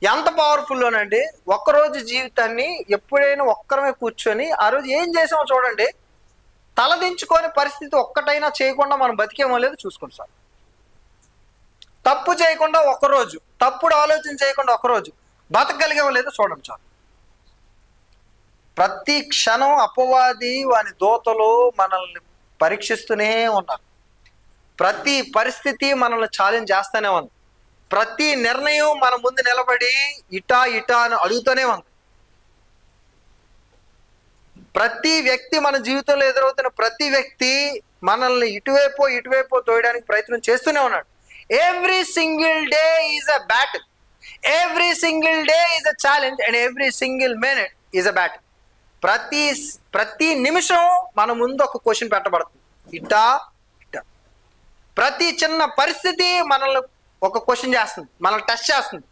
ఎంత పవర్ఫుల్లోనండి, ఒక్కరోజు జీవితాన్ని ఎప్పుడైనా ఒక్కరమే కూర్చొని ఆ రోజు ఏం చేసామో చూడండి, తలదించుకొని పరిస్థితి ఒక్కటైనా చేయకుండా మనం బతికేమో లేదు చూసుకోండి సార్. తప్పు చేయకుండా ఒక్కరోజు, తప్పుడు ఆలోచన చేయకుండా ఒక్కరోజు బతకగలిగేమో లేదో చూడండి చాలు. ప్రతి క్షణం అపవాది వాని దూతలు మనల్ని పరీక్షిస్తూనే ఉన్నారు. ప్రతి పరిస్థితి మనల్ని ఛాలెంజ్ చేస్తూనే ఉంది. ప్రతి నిర్ణయం మన ముందు నిలబడి ఇటా అని అడుగుతూనే ఉంది. ప్రతి వ్యక్తి మన జీవితంలో ఎదురవుతున్న ప్రతి వ్యక్తి మనల్ని ఇటువైపు తోయడానికి ప్రయత్నం చేస్తూనే ఉన్నాడు. Every single day is a battle, every single day is a challenge and every single minute is a battle. ప్రతి నిమిషం మన ముందు ఒక క్వశ్చన్ పెట్టబడుతుంది, ఇటా. ప్రతి చిన్న పరిస్థితి మనల్ని ఒక క్వశ్చన్ చేస్తుంది, మనల్ని టెస్ట్ చేస్తుంది,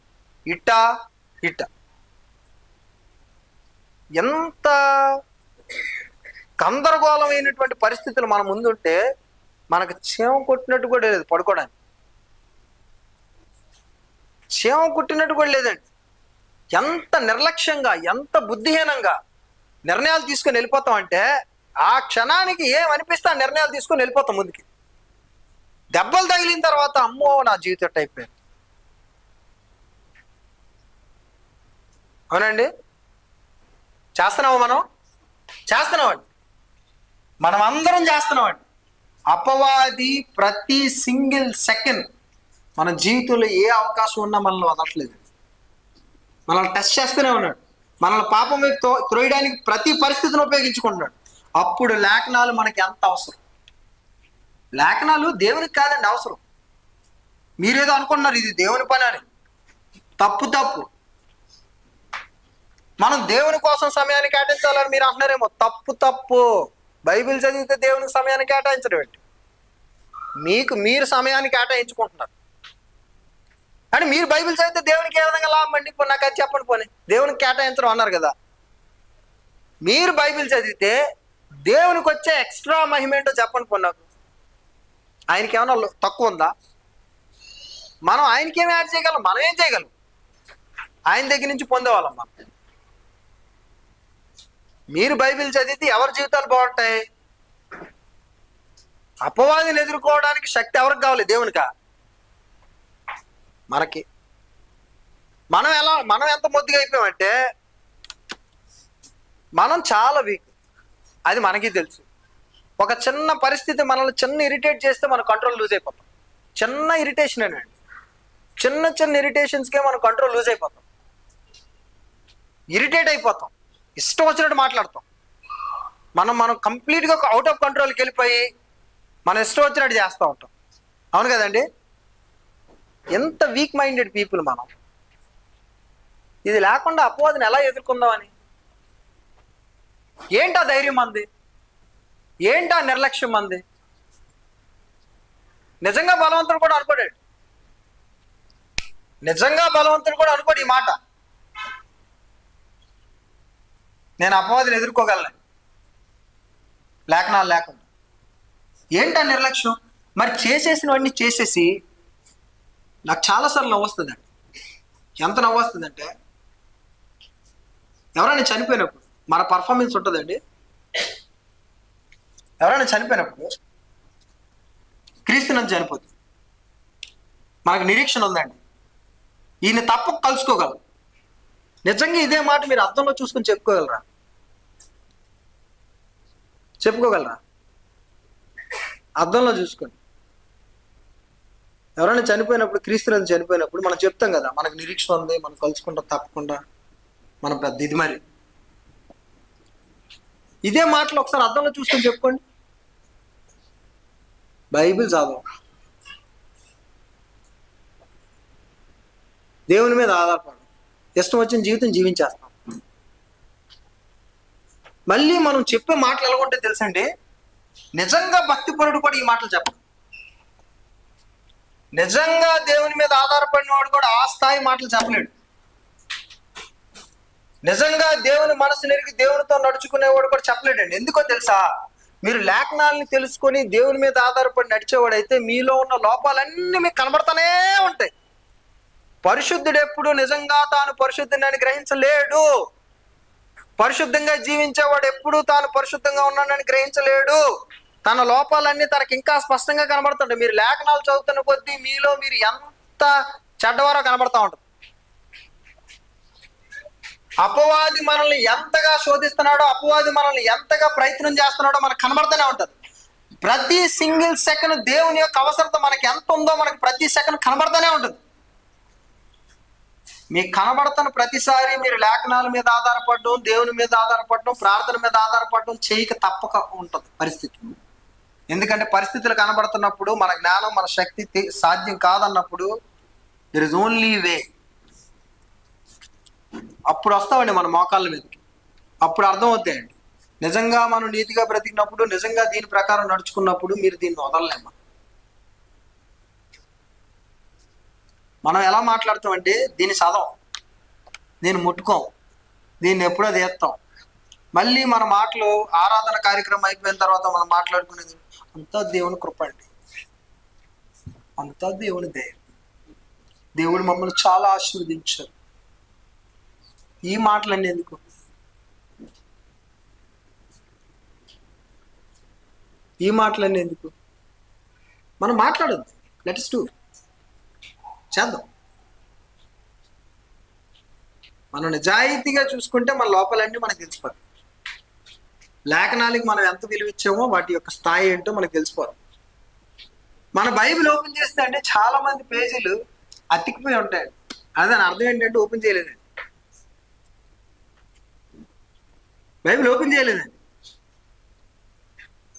ఇటా. ఎంత గందరగోళమైనటువంటి పరిస్థితులు మన ముందుంటే మనకు చీమ కొట్టినట్టు కూడా లేదు పడుకోవడానికి. చీమ కుట్టినట్టు కూడా లేదండి. ఎంత నిర్లక్ష్యంగా, ఎంత బుద్ధిహీనంగా నిర్ణయాలు తీసుకొని వెళ్ళిపోతాం అంటే ఆ క్షణానికి ఏమనిపిస్తే ఆ నిర్ణయాలు తీసుకొని వెళ్ళిపోతాం ముందుకి. దెబ్బలు తగిలిన తర్వాత అమ్మో నా జీవితం అయిపోయింది. అవునండి, చేస్తున్నాము, మనం చేస్తున్నామండి, మనం అందరం చేస్తున్నామండి. అపవాది ప్రతి సింగిల్ సెకండ్ మన జీవితంలో ఏ అవకాశం ఉన్నా మనల్ని వదలట్లేదు. మనల్ని టెస్ట్ చేస్తూనే ఉన్నాడు. మనల్ని పాపం మీద త్రోయడానికి ప్రతి పరిస్థితిని ఉపయోగించుకుంటున్నాడు. అప్పుడు లేఖనాలు మనకి ఎంత అవసరం. లేఖనాలు దేవునికి కాదండి అవసరం. మీరేదో అనుకుంటున్నారు ఇది దేవుని పని అని. తప్పు. మనం దేవుని కోసం సమయాన్ని కేటాయించాలని మీరు అంటున్నారేమో. తప్పు. బైబిల్ చదివితే దేవునికి సమయాన్ని కేటాయించడం ఏంటి? మీరు సమయాన్ని కేటాయించుకుంటున్నారు. అంటే మీరు బైబిల్ చదివితే దేవునికి ఏ విధంగా లాభం అండి? ఇప్పుడు నాకు అది చెప్పండి. పోనీ దేవునికి కేటాయించడం అన్నారు కదా. మీరు బైబిల్ చదివితే దేవునికి వచ్చే ఎక్స్ట్రా మహిమ ఏంటో చెప్పండి. పోనీ నాకు ఆయనకి ఏమన్నా తక్కువ ఉందా? మనం ఆయనకి ఏమి యాడ్ చేయగలం? మనం ఏం చేయగలం? ఆయన దగ్గర నుంచి పొందేవాళ్ళం మనం. మీరు బైబిల్ చదివితే ఎవరి జీవితాలు బాగుంటాయి? అపవాదిని ఎదుర్కోవడానికి శక్తి ఎవరికి కావాలి? దేవునికా? మనకి. మనం ఎంత మొద్దుగా అయిపోయామంటే మనం చాలా వీక్. అది మనకి తెలుసు. ఒక చిన్న పరిస్థితి మనల్ని చిన్న ఇరిటేట్ చేస్తే మన కంట్రోల్ లూజ్ అయిపోతాం. చిన్న ఇరిటేషన్ అండి, చిన్న ఇరిటేషన్స్కే మనం కంట్రోల్ లూజ్ అయిపోతాం. ఇరిటేట్ అయిపోతాం, ఇష్టం వచ్చినట్టు మాట్లాడతాం. మనం కంప్లీట్గా అవుట్ ఆఫ్ కంట్రోల్కి వెళ్ళిపోయి మనం ఇష్టం వచ్చినట్టు చేస్తూ ఉంటాం. అవును కదండి? ఎంత వీక్ మైండెడ్ పీపుల్ మనం. ఇది లేకుండా అపవాదిని ఎలా ఎదుర్కొందామని? ఏంటా ధైర్యం మంది? ఏంటా నిర్లక్ష్యం మంది? నిజంగా బలవంతుడు కూడా అనుకోడు. ఈ మాట, నేను అపవాదిని ఎదుర్కోగలను లేఖనాలు లేకుండా. ఏంటా నిర్లక్ష్యం? మరి చేసేసినవన్నీ చేసేసి నాకు చాలాసార్లు నవ్వు వస్తుందండి. ఎంత నవ్వు వస్తుందంటే, ఎవరైనా చనిపోయినప్పుడు మన పర్ఫార్మెన్స్ ఉంటుందండి. ఎవరైనా చనిపోయినప్పుడు క్రీస్తునందు చనిపోతుంది, మనకు నిరీక్షణ ఉందండి. ఈయన తప్పక కలుసుకోగలరు. నిజంగా ఇదే మాట మీరు అర్థంలో చూసుకొని చెప్పుకోగలరా? అర్థంలో చూసుకొని. ఎవరైనా చనిపోయినప్పుడు, క్రీస్తునందు చనిపోయినప్పుడు మనం చెప్తాం కదా, మనకు నిరీక్షణ ఉంది, మనం కలుసుకుంటాం తప్పకుండా, మనం పెద్ద ఇది. మరి ఇదే మాటలు ఒకసారి అర్థంలో చూసుకొని చెప్పుకోండి. బైబిల్ చదవం, దేవుని మీద ఆధారపడం, ఇష్టం వచ్చిన జీవితం జీవించేస్తాం. మళ్ళీ మనం చెప్పే మాటలు ఎలా ఉంటే తెలుసండి, నిజంగా భక్తిపరుడు కూడా ఈ మాటలు చెప్పడు. నిజంగా దేవుని మీద ఆధారపడిన వాడు కూడా ఆ స్థాయి మాటలు చెప్పలేడు. నిజంగా దేవుని మనసు నెరిగి దేవునితో నడుచుకునేవాడు కూడా చెప్పలేడండి. ఎందుకో తెలుసా? మీరు లేఖనాలని తెలుసుకొని దేవుని మీద ఆధారపడి నడిచేవాడైతే మీలో ఉన్న లోపాలన్నీ మీకు కనబడతానే ఉంటాయి. పరిశుద్ధుడు ఎప్పుడు నిజంగా తాను పరిశుద్ధుని అని గ్రహించలేడు. పరిశుద్ధంగా జీవించేవాడు ఎప్పుడు తాను పరిశుద్ధంగా ఉన్నాడని గ్రహించలేడు. తన లోపాలన్నీ తనకి ఇంకా స్పష్టంగా కనబడుతుంటాయి. మీరు లేఖనాలు చదువుతున్న కొద్దీ మీలో మీరు ఎంత చెడ్డవారో కనబడతా ఉంటుంది. అపవాది మనల్ని ఎంతగా శోధిస్తున్నాడో, అపవాది మనల్ని ఎంతగా ప్రయత్నం చేస్తున్నాడో మనకు కనబడుతూనే ఉంటుంది. ప్రతి సింగిల్ సెకండ్ దేవుని యొక్క అవసరత మనకి ఎంత ఉందో మనకి ప్రతి సెకండ్ కనబడుతూనే ఉంటుంది. మీకు కనబడుతున్న ప్రతిసారి మీరు లేఖనాల మీద ఆధారపడడం, దేవుని మీద ఆధారపడడం, ప్రార్థన మీద ఆధారపడడం చేయక తప్పక ఉంటుంది పరిస్థితి. ఎందుకంటే పరిస్థితులు కనబడుతున్నప్పుడు మన జ్ఞానం, మన శక్తి సాధ్యం కాదన్నప్పుడు దెర్ ఇస్ ఓన్లీ వే. అప్పుడు వస్తామండి మన మోకాళ్ళ మీదకి. అప్పుడు అర్థమవుతాయండి నిజంగా మనం నీతిగా బ్రతికినప్పుడు, నిజంగా దీని ప్రకారం నడుచుకున్నప్పుడు మీరు దీన్ని వదలలేము. మనం ఎలా మాట్లాడతామంటే, దీన్ని చదవం, దీన్ని ముట్టుకోం, దీన్ని ఎప్పుడో తీస్తాం. మళ్ళీ మన మాటలు ఆరాధన కార్యక్రమం అయిపోయిన తర్వాత మనం మాట్లాడుకునేది అంతా దేవుని కృప అండి, అంతా దేవుని దయ, దేవుడు మమ్మల్ని చాలా ఆశీర్వదించారు. ఈ మాటలన్నీ ఎందుకు? ఈ మాటలన్నీ ఎందుకు? మనం మాట్లాడొద్దు. లెట్స్ డూ, చేద్దాం. మనం నిజాయితీగా చూసుకుంటే మన లోపలన్నీ మనకు తెలిసిపోతాయి. లేఖనాలకి మనం ఎంత విలువ ఇచ్చామో వాటి యొక్క స్థాయి ఏంటో మనకు తెలిసిపోతుంది. మన బైబిల్ ఓపెన్ చేస్తే అంటే చాలా మంది పేజీలు అతికిపోయి ఉంటాయండి. దాని అర్థం ఏంటంటే ఓపెన్ చేయలేదండి, బైబిల్ ఓపెన్ చేయలేదండి.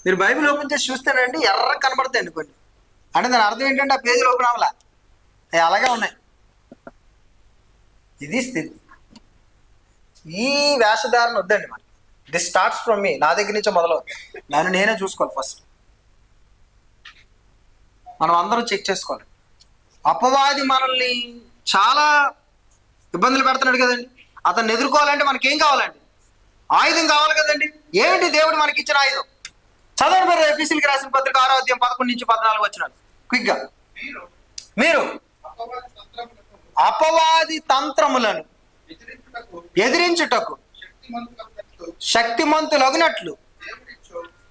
మీరు బైబిల్ ఓపెన్ చేసి చూస్తేనండి ఎర్ర కనబడతాయండి కొన్ని. అంటే దాని అర్థం ఏంటంటే ఆ పేజీలు ఓపెన్ అవ్వాలా, అవి అలాగే ఉన్నాయి. ఇది స్థితి. ఈ వేషధారణ వద్దండి మనకి. దిస్ స్టార్ట్స్ ఫ్రమ్ మీ, నా దగ్గర నుంచే మొదలవుతుంది. నన్ను నేనే చూసుకోవాలి ఫస్ట్. మనం అందరం చెక్ చేసుకోవాలి. అపవాది మనల్ని చాలా ఇబ్బందులు పెడుతున్నాడు కదండి. అతన్ని ఎదుర్కోవాలంటే మనకేం కావాలండి? ఆయుధం కావాలి కదండి. ఏమిటి దేవుడు మనకి ఇచ్చిన ఆయుధం? చదవండి మరి ఎఫెసీయులకు రాసిన పత్రిక 6వ అధ్యాయం 11 నుంచి 14 వచనాలు క్విక్గా. మీరు అపవాది తంత్రములను ఎదిరించుటకు శక్తిమంతులగునట్లు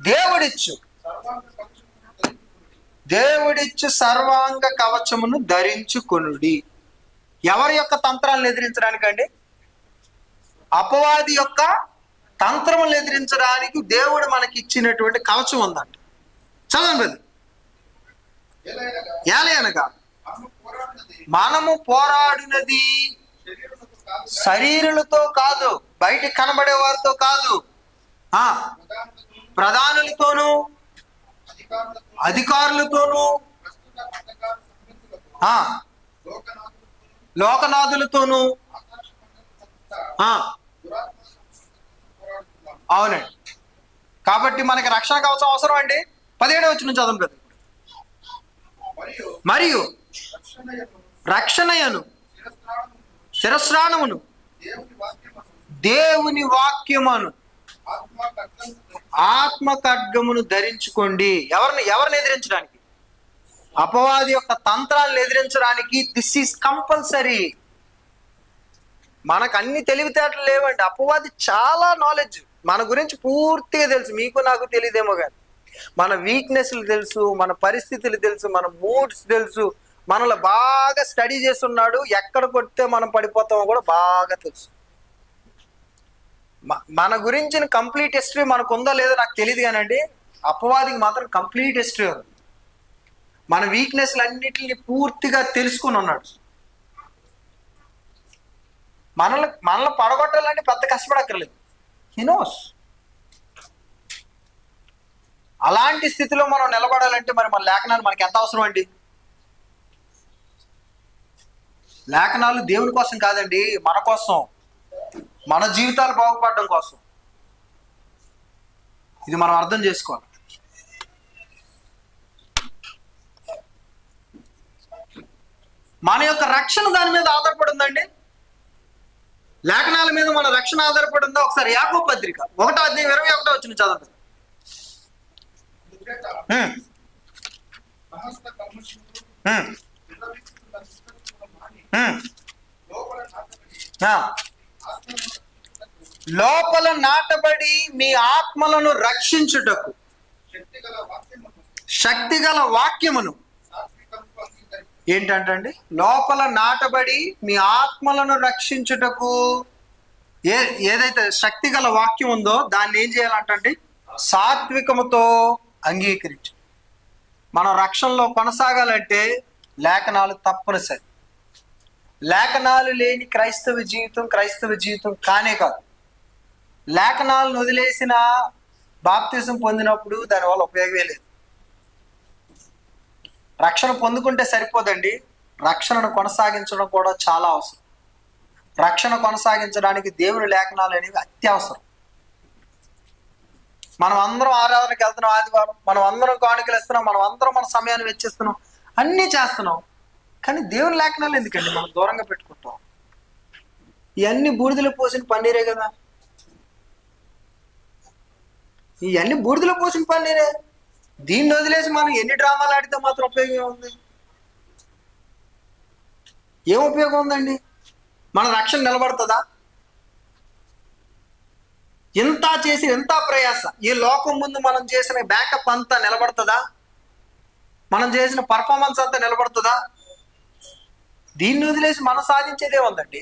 దేవుడిచ్చు సర్వాంగ కవచమును ధరించుకొనుడి. ఎవరి యొక్క తంత్రాలను ఎదిరించడానికండి? అపవాది యొక్క తంత్రములను ఎదిరించడానికి దేవుడు మనకి ఇచ్చినటువంటి కవచం ఉందంట. చదవండి. ఏలయనగా మనము పోరాడినది శరీరులతో కాదు, బయటికి కనబడే వారితో కాదు, ప్రధానులతోనూ అధికారులతోనూ లోకనాథులతోనూ. అవునండి. కాబట్టి మనకి రక్షణ కవచం అవసరం అండి. 17వ వచనం చదవం కదా. మరియు రక్షణయను శిరస్త్రాణమును దేవుని వాక్యమును ఆత్మ ఖడ్గమును ధరించుకోండి. ఎవరిని ఎదిరించడానికి? అపవాది యొక్క తంత్రాలను ఎదిరించడానికి దిస్ ఈజ్ కంపల్సరీ. మనకు అన్ని తెలివితేటలు లేవండి. అపవాది చాలా నాలెడ్జ్ మన గురించి పూర్తిగా తెలుసు. మీకు నాకు తెలియదేమో కానీ మన వీక్నెస్లు తెలుసు, మన పరిస్థితులు తెలుసు, మన మూడ్స్ తెలుసు. మనల్ని బాగా స్టడీ చేస్తున్నాడు. ఎక్కడ కొడితే మనం పడిపోతామో కూడా బాగా తెలుసు. మన గురించిన కంప్లీట్ హిస్టరీ మనకు ఉందో లేదో నాకు తెలియదు కానండి, అపవాదికి మాత్రం కంప్లీట్ హిస్టరీ ఉంది. మన వీక్నెస్లు అన్నిటిని పూర్తిగా తెలుసుకుని ఉన్నాడు. మనల్ని పడగొట్టాలంటే పెద్ద కష్టపడక్కర్లేదు. He knows. అలాంటి స్థితిలో మనం నిలబడాలంటే మరి మన లేఖనాలు మనకి ఎంత అవసరం అండి? లేఖనాలు దేవుని కోసం కాదండి, మన కోసం, మన జీవితాలు బాగుపడడం కోసం. ఇది మనం అర్థం చేసుకోవాలి. మన యొక్క రక్షణ దాని మీద ఆధారపడి ఉందండి. లేఖనాల మీద మన రక్షణ ఆధారపడి ఉందా? ఒకసారి యాకోబు పత్రిక 1వ అధ్యాయం 21వ వచనం చదవండి. లోపల నాటబడి మీ ఆత్మలను రక్షించుటకు శక్తిగల వాక్యమును. ఏంటంటండి? లోపల నాటబడి మీ ఆత్మలను రక్షించుటకు ఏదైతే శక్తిగల వాక్యం ఉందో దాన్ని ఏం చేయాలంటే సాత్వికముతో అంగీకరించు. మనం రక్షణలో కొనసాగాలంటే లేఖనాలు తప్పనిసరి. లేఖనాలు లేని క్రైస్తవ జీవితం కానే కాదు. లేఖనాలను వదిలేసిన బాప్తిజం పొందినప్పుడు దానివల్ల ఉపయోగమే లేదు. రక్షణ పొందుకుంటే సరిపోదండి, రక్షణను కొనసాగించడం కూడా చాలా అవసరం. రక్షణ కొనసాగించడానికి దేవుని లేఖనాలు అనేవి అత్యవసరం. మనం అందరం ఆరాధనకి వెళ్తున్నాం, ఆదివారం మనం అందరం కానుకలు ఇస్తున్నాం, మనం అందరం మన సమయాన్ని వెచ్చిస్తున్నాం, అన్నీ చేస్తున్నాం. కానీ దేవుని లేఖనాలు ఎందుకండి మనం దూరంగా పెట్టుకుంటాం? ఇవన్నీ బూడిదలో పోసిన పన్నీరే కదా. ఇవన్నీ బూడిదలో పోసిన పన్నీరే. దీన్ని వదిలేసి మనం ఎన్ని డ్రామాలు ఆడితే మాత్రం ఉపయోగం ఏముంది? ఏం ఉపయోగం ఉందండి? మన రక్షణ నిలబడుతుందా? ఎంత చేసి ఎంత ప్రయాస, ఈ లోకం ముందు మనం చేసిన బ్యాకప్ అంతా నిలబడుతుందా? మనం చేసిన పర్ఫార్మెన్స్ అంతా నిలబడుతుందా? దీన్ని వదిలేసి మనం సాధించేదే ఉందండి.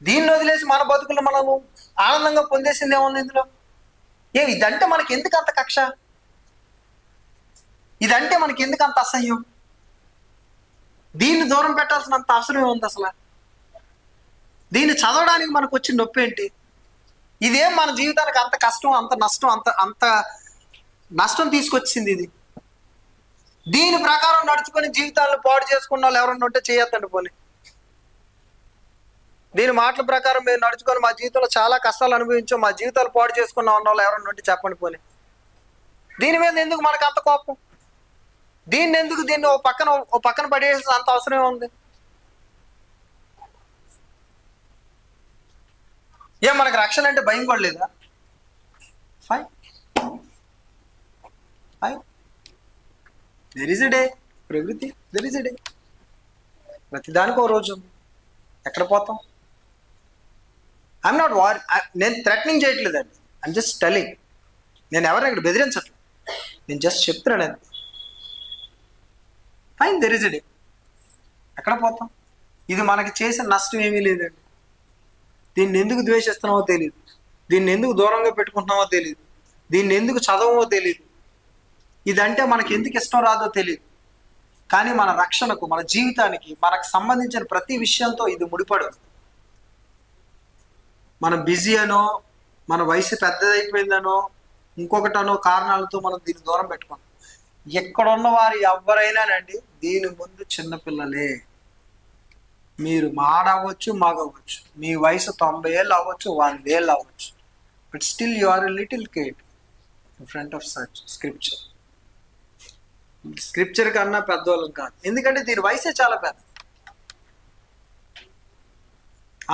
దీన్ని వదిలేసి మన బతుకులు మనము ఆనందంగా పొందేసింది ఏముంది ఇందులో? ఇదంటే మనకి ఎందుకు అంత కక్ష? ఇదంటే మనకి ఎందుకు అంత అసహ్యం? దీన్ని దూరం పెట్టాల్సినంత అవసరం ఏముంది అసలు? దీన్ని చదవడానికి మనకు వచ్చిన నొప్పి ఏంటి? ఇదేం మన జీవితానికి అంత కష్టం, అంత నష్టం, అంత నష్టం తీసుకొచ్చింది ఇది? దీని ప్రకారం నడుచుకొని జీవితాలను పాడు చేసుకున్న వాళ్ళు ఎవరన్నా ఉంటే చేయొద్దండి పోనీ. దీని మాటల ప్రకారం మేము నడుచుకొని మా జీవితంలో చాలా కష్టాలు అనుభవించాం, మా జీవితాలు పాడు చేసుకున్నాం అన్న వాళ్ళు ఎవరన్నా ఉంటే చెప్పండి పోనీ. దీని మీద ఎందుకు మనకు అంత కోపం? దీన్ని ఓ పక్కన పడేసిన అంత అవసరం ఉంది? మనకు రక్షణ అంటే భయం కూడా లేదా? Fine, there is a day. ప్రకృతి, దెర్ ఇస్ ఎ డే. ప్రతిదానికి ఓ రోజు ఉంది. ఎక్కడ పోతాం? ఐఎమ్ నాట్ వార్, నేను థ్రెటనింగ్ చేయట్లేదండి. I'm just telling. నేను ఎవరిని ఇక్కడ బెదిరించట్లేదు, నేను జస్ట్ చెప్తున్నాను అంతే. Fine, there is a day. ఎక్కడ పోతాం? ఇది మనకి చేసిన నష్టం ఏమీ లేదండి. దీన్ని ఎందుకు ద్వేషిస్తున్నామో తెలియదు, దీన్ని ఎందుకు దూరంగా పెట్టుకుంటున్నామో తెలియదు, దీన్ని ఎందుకు చదవమో తెలియదు, ఇదంటే మనకి ఎందుకు ఇష్టం రాదో తెలియదు. కానీ మన రక్షణకు, మన జీవితానికి, మనకు సంబంధించిన ప్రతి విషయంతో ఇది ముడిపడదు. మనం బిజీ అనో, మన వయసు పెద్దదైపోయిందనో, ఇంకొకటనో కారణాలతో మనం దీన్ని దూరం పెట్టుకున్నాం. ఎక్కడున్న వారు ఎవరైనానండి దీని ముందు చిన్నపిల్లలే. మీరు మాడవచ్చు, మగవచ్చు, మీ వయసు 90 ఏళ్ళు అవ్వచ్చు, 100 ఏళ్ళు అవ్వచ్చు, but still you are a little kid in front of such scripture. Scripture కన్నా పెద్దవాళ్ళం కాదు, ఎందుకంటే దీని వయసే చాలా పెద్ద.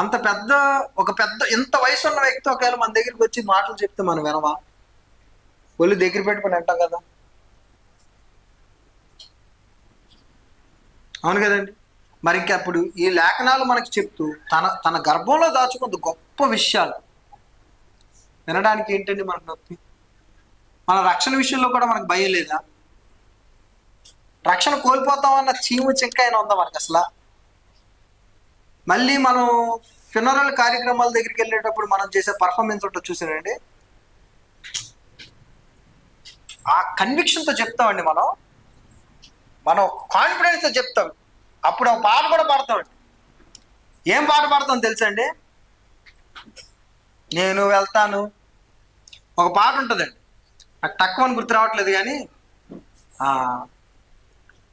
అంత పెద్ద ఇంత వయసు ఉన్న వ్యక్తి ఒకవేళ మన దగ్గరికి వచ్చి మాటలు చెప్తే మనం వినవా? ఒళ్ళు దగ్గర పెట్టుకుని అంటాం కదా, అవును కదండి. మరి ఇంకప్పుడు ఈ లేఖనాలు మనకి చెప్తూ తన గర్భంలో దాచుకున్న గొప్ప విషయాలు వినడానికి ఏంటండి మనకు నొప్పి? మన రక్షణ విషయంలో కూడా మనకు భయం లేదా? రక్షణ కోల్పోతామన్న చీము చెక్క అయినా ఉందా మనకు అసలు? మళ్ళీ మనం ఫ్యూనరల్ కార్యక్రమాల దగ్గరికి వెళ్ళేటప్పుడు మనం చేసే పర్ఫార్మెన్స్ ఉంటో చూసానండి, ఆ కన్విక్షన్తో చెప్తామండి. మనం కాన్ఫిడెన్స్తో చెప్తాం. అప్పుడు ఒక పాట కూడా పాడతామండి. ఏం పాట పాడతాం తెలుసండి? నేను వెళ్తాను, ఒక పాట ఉంటుందండి, నాకు తక్కువ అని గుర్తు రావట్లేదు, కానీ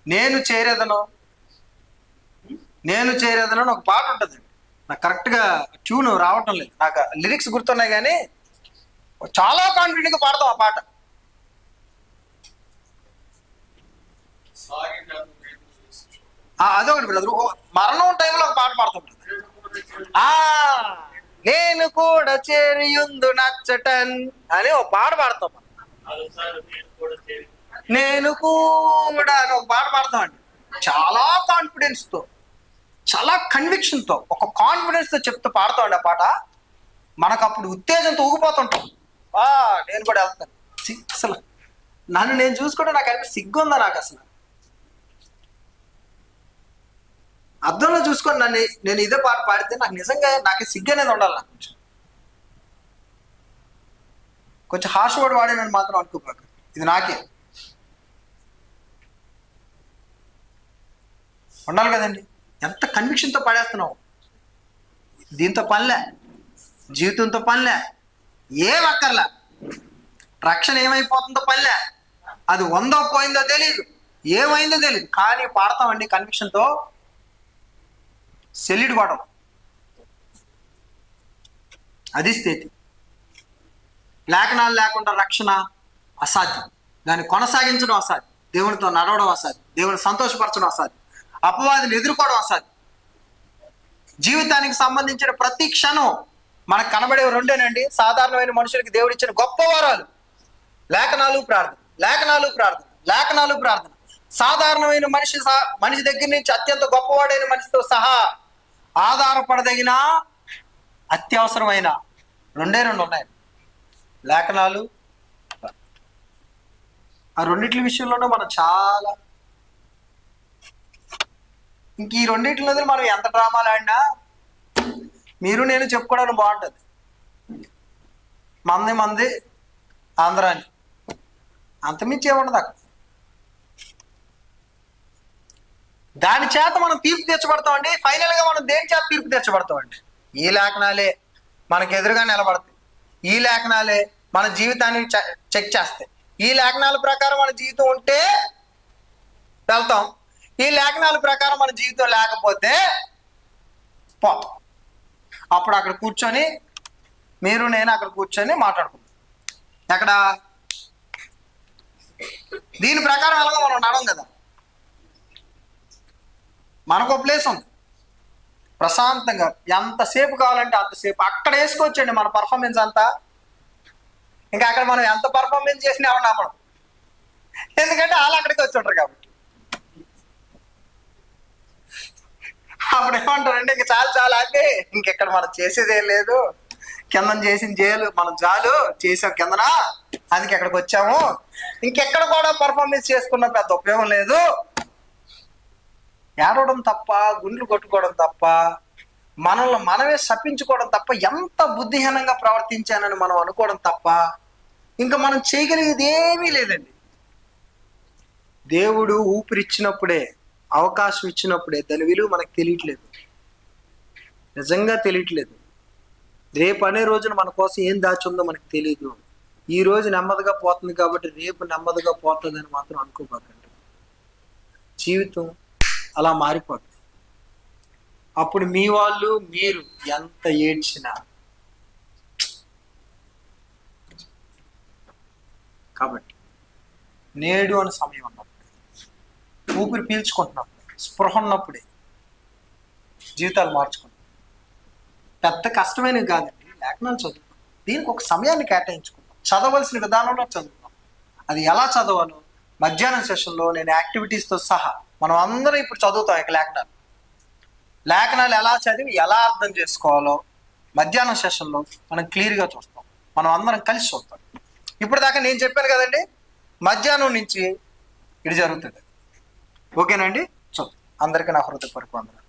నేను చేరేదను అని ఒక పాట ఉంటుందండి. నాకు కరెక్ట్గా ట్యూన్ రావటం లేదు, నాకు లిరిక్స్ గుర్తున్నాయి, కానీ చాలా కాన్ఫిడెంట్గా పాడతాం ఆ పాట. అదొకటి బ్రదర్. మరణం టైంలో ఒక పాట పాడతాం బ్రదర్. నేను కూడా చేరియుందు నచ్చటన్ అని ఒక పాట పాడతాం. నేను కూడా అని ఒక పాట పాడతామండి. చాలా కాన్ఫిడెన్స్తో, చాలా కన్విక్షన్తో, ఒక కాన్ఫిడెన్స్తో చెప్తూ పాడతామండి ఆ పాట. మనకు అప్పుడు ఉత్తేజంతో ఊగిపోతుంటాం. నేను కూడా వెళ్తాను. అసలు నన్ను నేను చూసుకుంటే నాకు అనిపి సిగ్గుందా నాకు అసలు? అద్దంలో చూసుకొని నేను ఇదే పాట పాడితే నాకు నిజంగా సిగ్గు అనేది ఉండాలి. నాకు కొంచెం హార్ష్ వర్డ్ వాడేనని మాత్రం అనుకోపాక, ఇది నాకే ఉండాలి కదండి. ఎంత కన్విక్షన్తో పాడేస్తున్నావు. దీంతో పనిలే, జీవితంతో పనిలే, ఏం అక్కర్లే, రక్షణ ఏమైపోతుందో పనిలే, అది ఉందో పోయిందో తెలియదు, ఏమైందో తెలియదు, కానీ పాడతామండి కన్విక్షన్తో. సెల్లిడ్ వాడడం, అది స్థితి. లేఖనాలు లేకుండా రక్షణ అసాధ్యం, దాన్ని కొనసాగించడం అసాధ్యం, దేవునితో నడవడం అసాధ్యం, దేవుని సంతోషపరచడం అసాధ్యం, అపవాదిని ఎదుర్కోవడం అసాధ్యం. జీవితానికి సంబంధించిన ప్రతి క్షణం మనకు కనబడే రెండేనండి సాధారణమైన మనుషులకి దేవుడిచ్చిన గొప్ప వరాలు: లేఖనాలు, ప్రార్థన, లేఖనాలు, ప్రార్థన, లేఖనాలు, ప్రార్థన. సాధారణమైన మనిషి దగ్గర నుంచి అత్యంత గొప్పవాడైన మనిషితో సహా ఆధారపడదగిన అత్యవసరమైన రెండే రెండు ఉన్నాయి, లేఖనాలు. ఆ రెండిట్ల విషయంలోనే మనం చాలా, ఇంక ఈ రెండిట్ల మనం ఎంత డ్రామాలు ఆడినా మీరు నేను చెప్పుకోవడానికి బాగుంటుంది. మంది ఆంధ్రాని, అంతమించి ఏముండదు అక్కడ. దాని చేత మనం తీర్పు తెచ్చబడతామండి. ఫైనల్గా మనం దేని చేత తీర్పు తెచ్చబడతామండి? ఈ లేఖనాలే మనకు ఎదురుగా నిలబడతాయి, ఈ లేఖనాలే మన జీవితాన్ని చెక్ చేస్తాయి. ఈ లేఖనాల ప్రకారం మన జీవితం ఉంటే వెళ్తాం, ఈ లేఖనాల ప్రకారం మన జీవితం లేకపోతే పోతాం. అప్పుడు అక్కడ కూర్చొని మీరు నేను అక్కడ కూర్చొని మాట్లాడుకుంటాం. ఎక్కడ దీని ప్రకారం ఎలాగో మనం నడం కదా, మనకు ఒక ప్లేస్ ఉంది ప్రశాంతంగా, ఎంతసేపు కావాలంటే అంతసేపు అక్కడ వేసుకోవచ్చండి మన పర్ఫార్మెన్స్ అంతా. ఇంకా అక్కడ మనం ఎంత పర్ఫార్మెన్స్ చేసినా ఎవరు నమ్మడం, ఎందుకంటే వాళ్ళు అక్కడికి వచ్చి ఉంటారు కాబట్టి. అప్పుడు ఏమంటారంటే ఇంక చాలు అంటే ఇంకెక్కడ మనం చేసేదేం లేదు, కిందన చేసిన చేయలు మనం చాలు చేసాం కిందన, అందుకే ఎక్కడికి వచ్చాము, ఇంకెక్కడ కూడా పర్ఫార్మెన్స్ చేసుకున్న పెద్ద ఉపయోగం లేదు, ఏడవడం తప్ప, గుండ్లు కొట్టుకోవడం తప్ప, మనల్ని మనమే శపించుకోవడం తప్ప, ఎంత బుద్ధిహీనంగా ప్రవర్తించానని మనం అనుకోవడం తప్ప ఇంకా మనం చేయగలిగేది ఏమీ లేదండి. దేవుడు ఊపిరిచ్చినప్పుడే, అవకాశం ఇచ్చినప్పుడే దాని విలువ మనకు తెలియట్లేదు, నిజంగా తెలియట్లేదు. రేపు అనే రోజున మన కోసం ఏం దాచుందో మనకు తెలియదు. ఈ రోజు నెమ్మదిగా పోతుంది కాబట్టి రేపు నెమ్మదిగా పోతుందని మాత్రం అనుకోబాకండి. జీవితం అలా మారిపోతుంది. అప్పుడు మీ వాళ్ళు మీరు ఎంత ఏడ్చినా, కాబట్టి నేడు అని సమయం ఉన్నప్పుడు, ఊపిరి పీల్చుకుంటున్నప్పుడు, స్పృహ ఉన్నప్పుడే జీవితాలు మార్చుకుంటాం. పెద్ద కష్టమైనవి కాదండి లేఖనాలు చదువుతాం, దీనికి ఒక సమయాన్ని కేటాయించుకుంటాం, చదవలసిన విధానంలో చదువుతాం. అది ఎలా చదవాలో మధ్యాహ్నం సెషన్లో నేను యాక్టివిటీస్తో సహా మనం అందరం ఇప్పుడు చదువుతాం. ఇక లేఖనాలు ఎలా చదివి ఎలా అర్థం చేసుకోవాలో మధ్యాహ్నం సెషన్లో మనం క్లియర్గా చూస్తాం, మనం అందరం కలిసి చూస్తాం. ఇప్పుడు దాకా నేను చెప్పాను కదండి, మధ్యాహ్నం నుంచి ఇది జరుగుతుంది. ఓకేనండి? చూద్దాం. అందరికీ నా హృదయపూర్వక వందనాలు.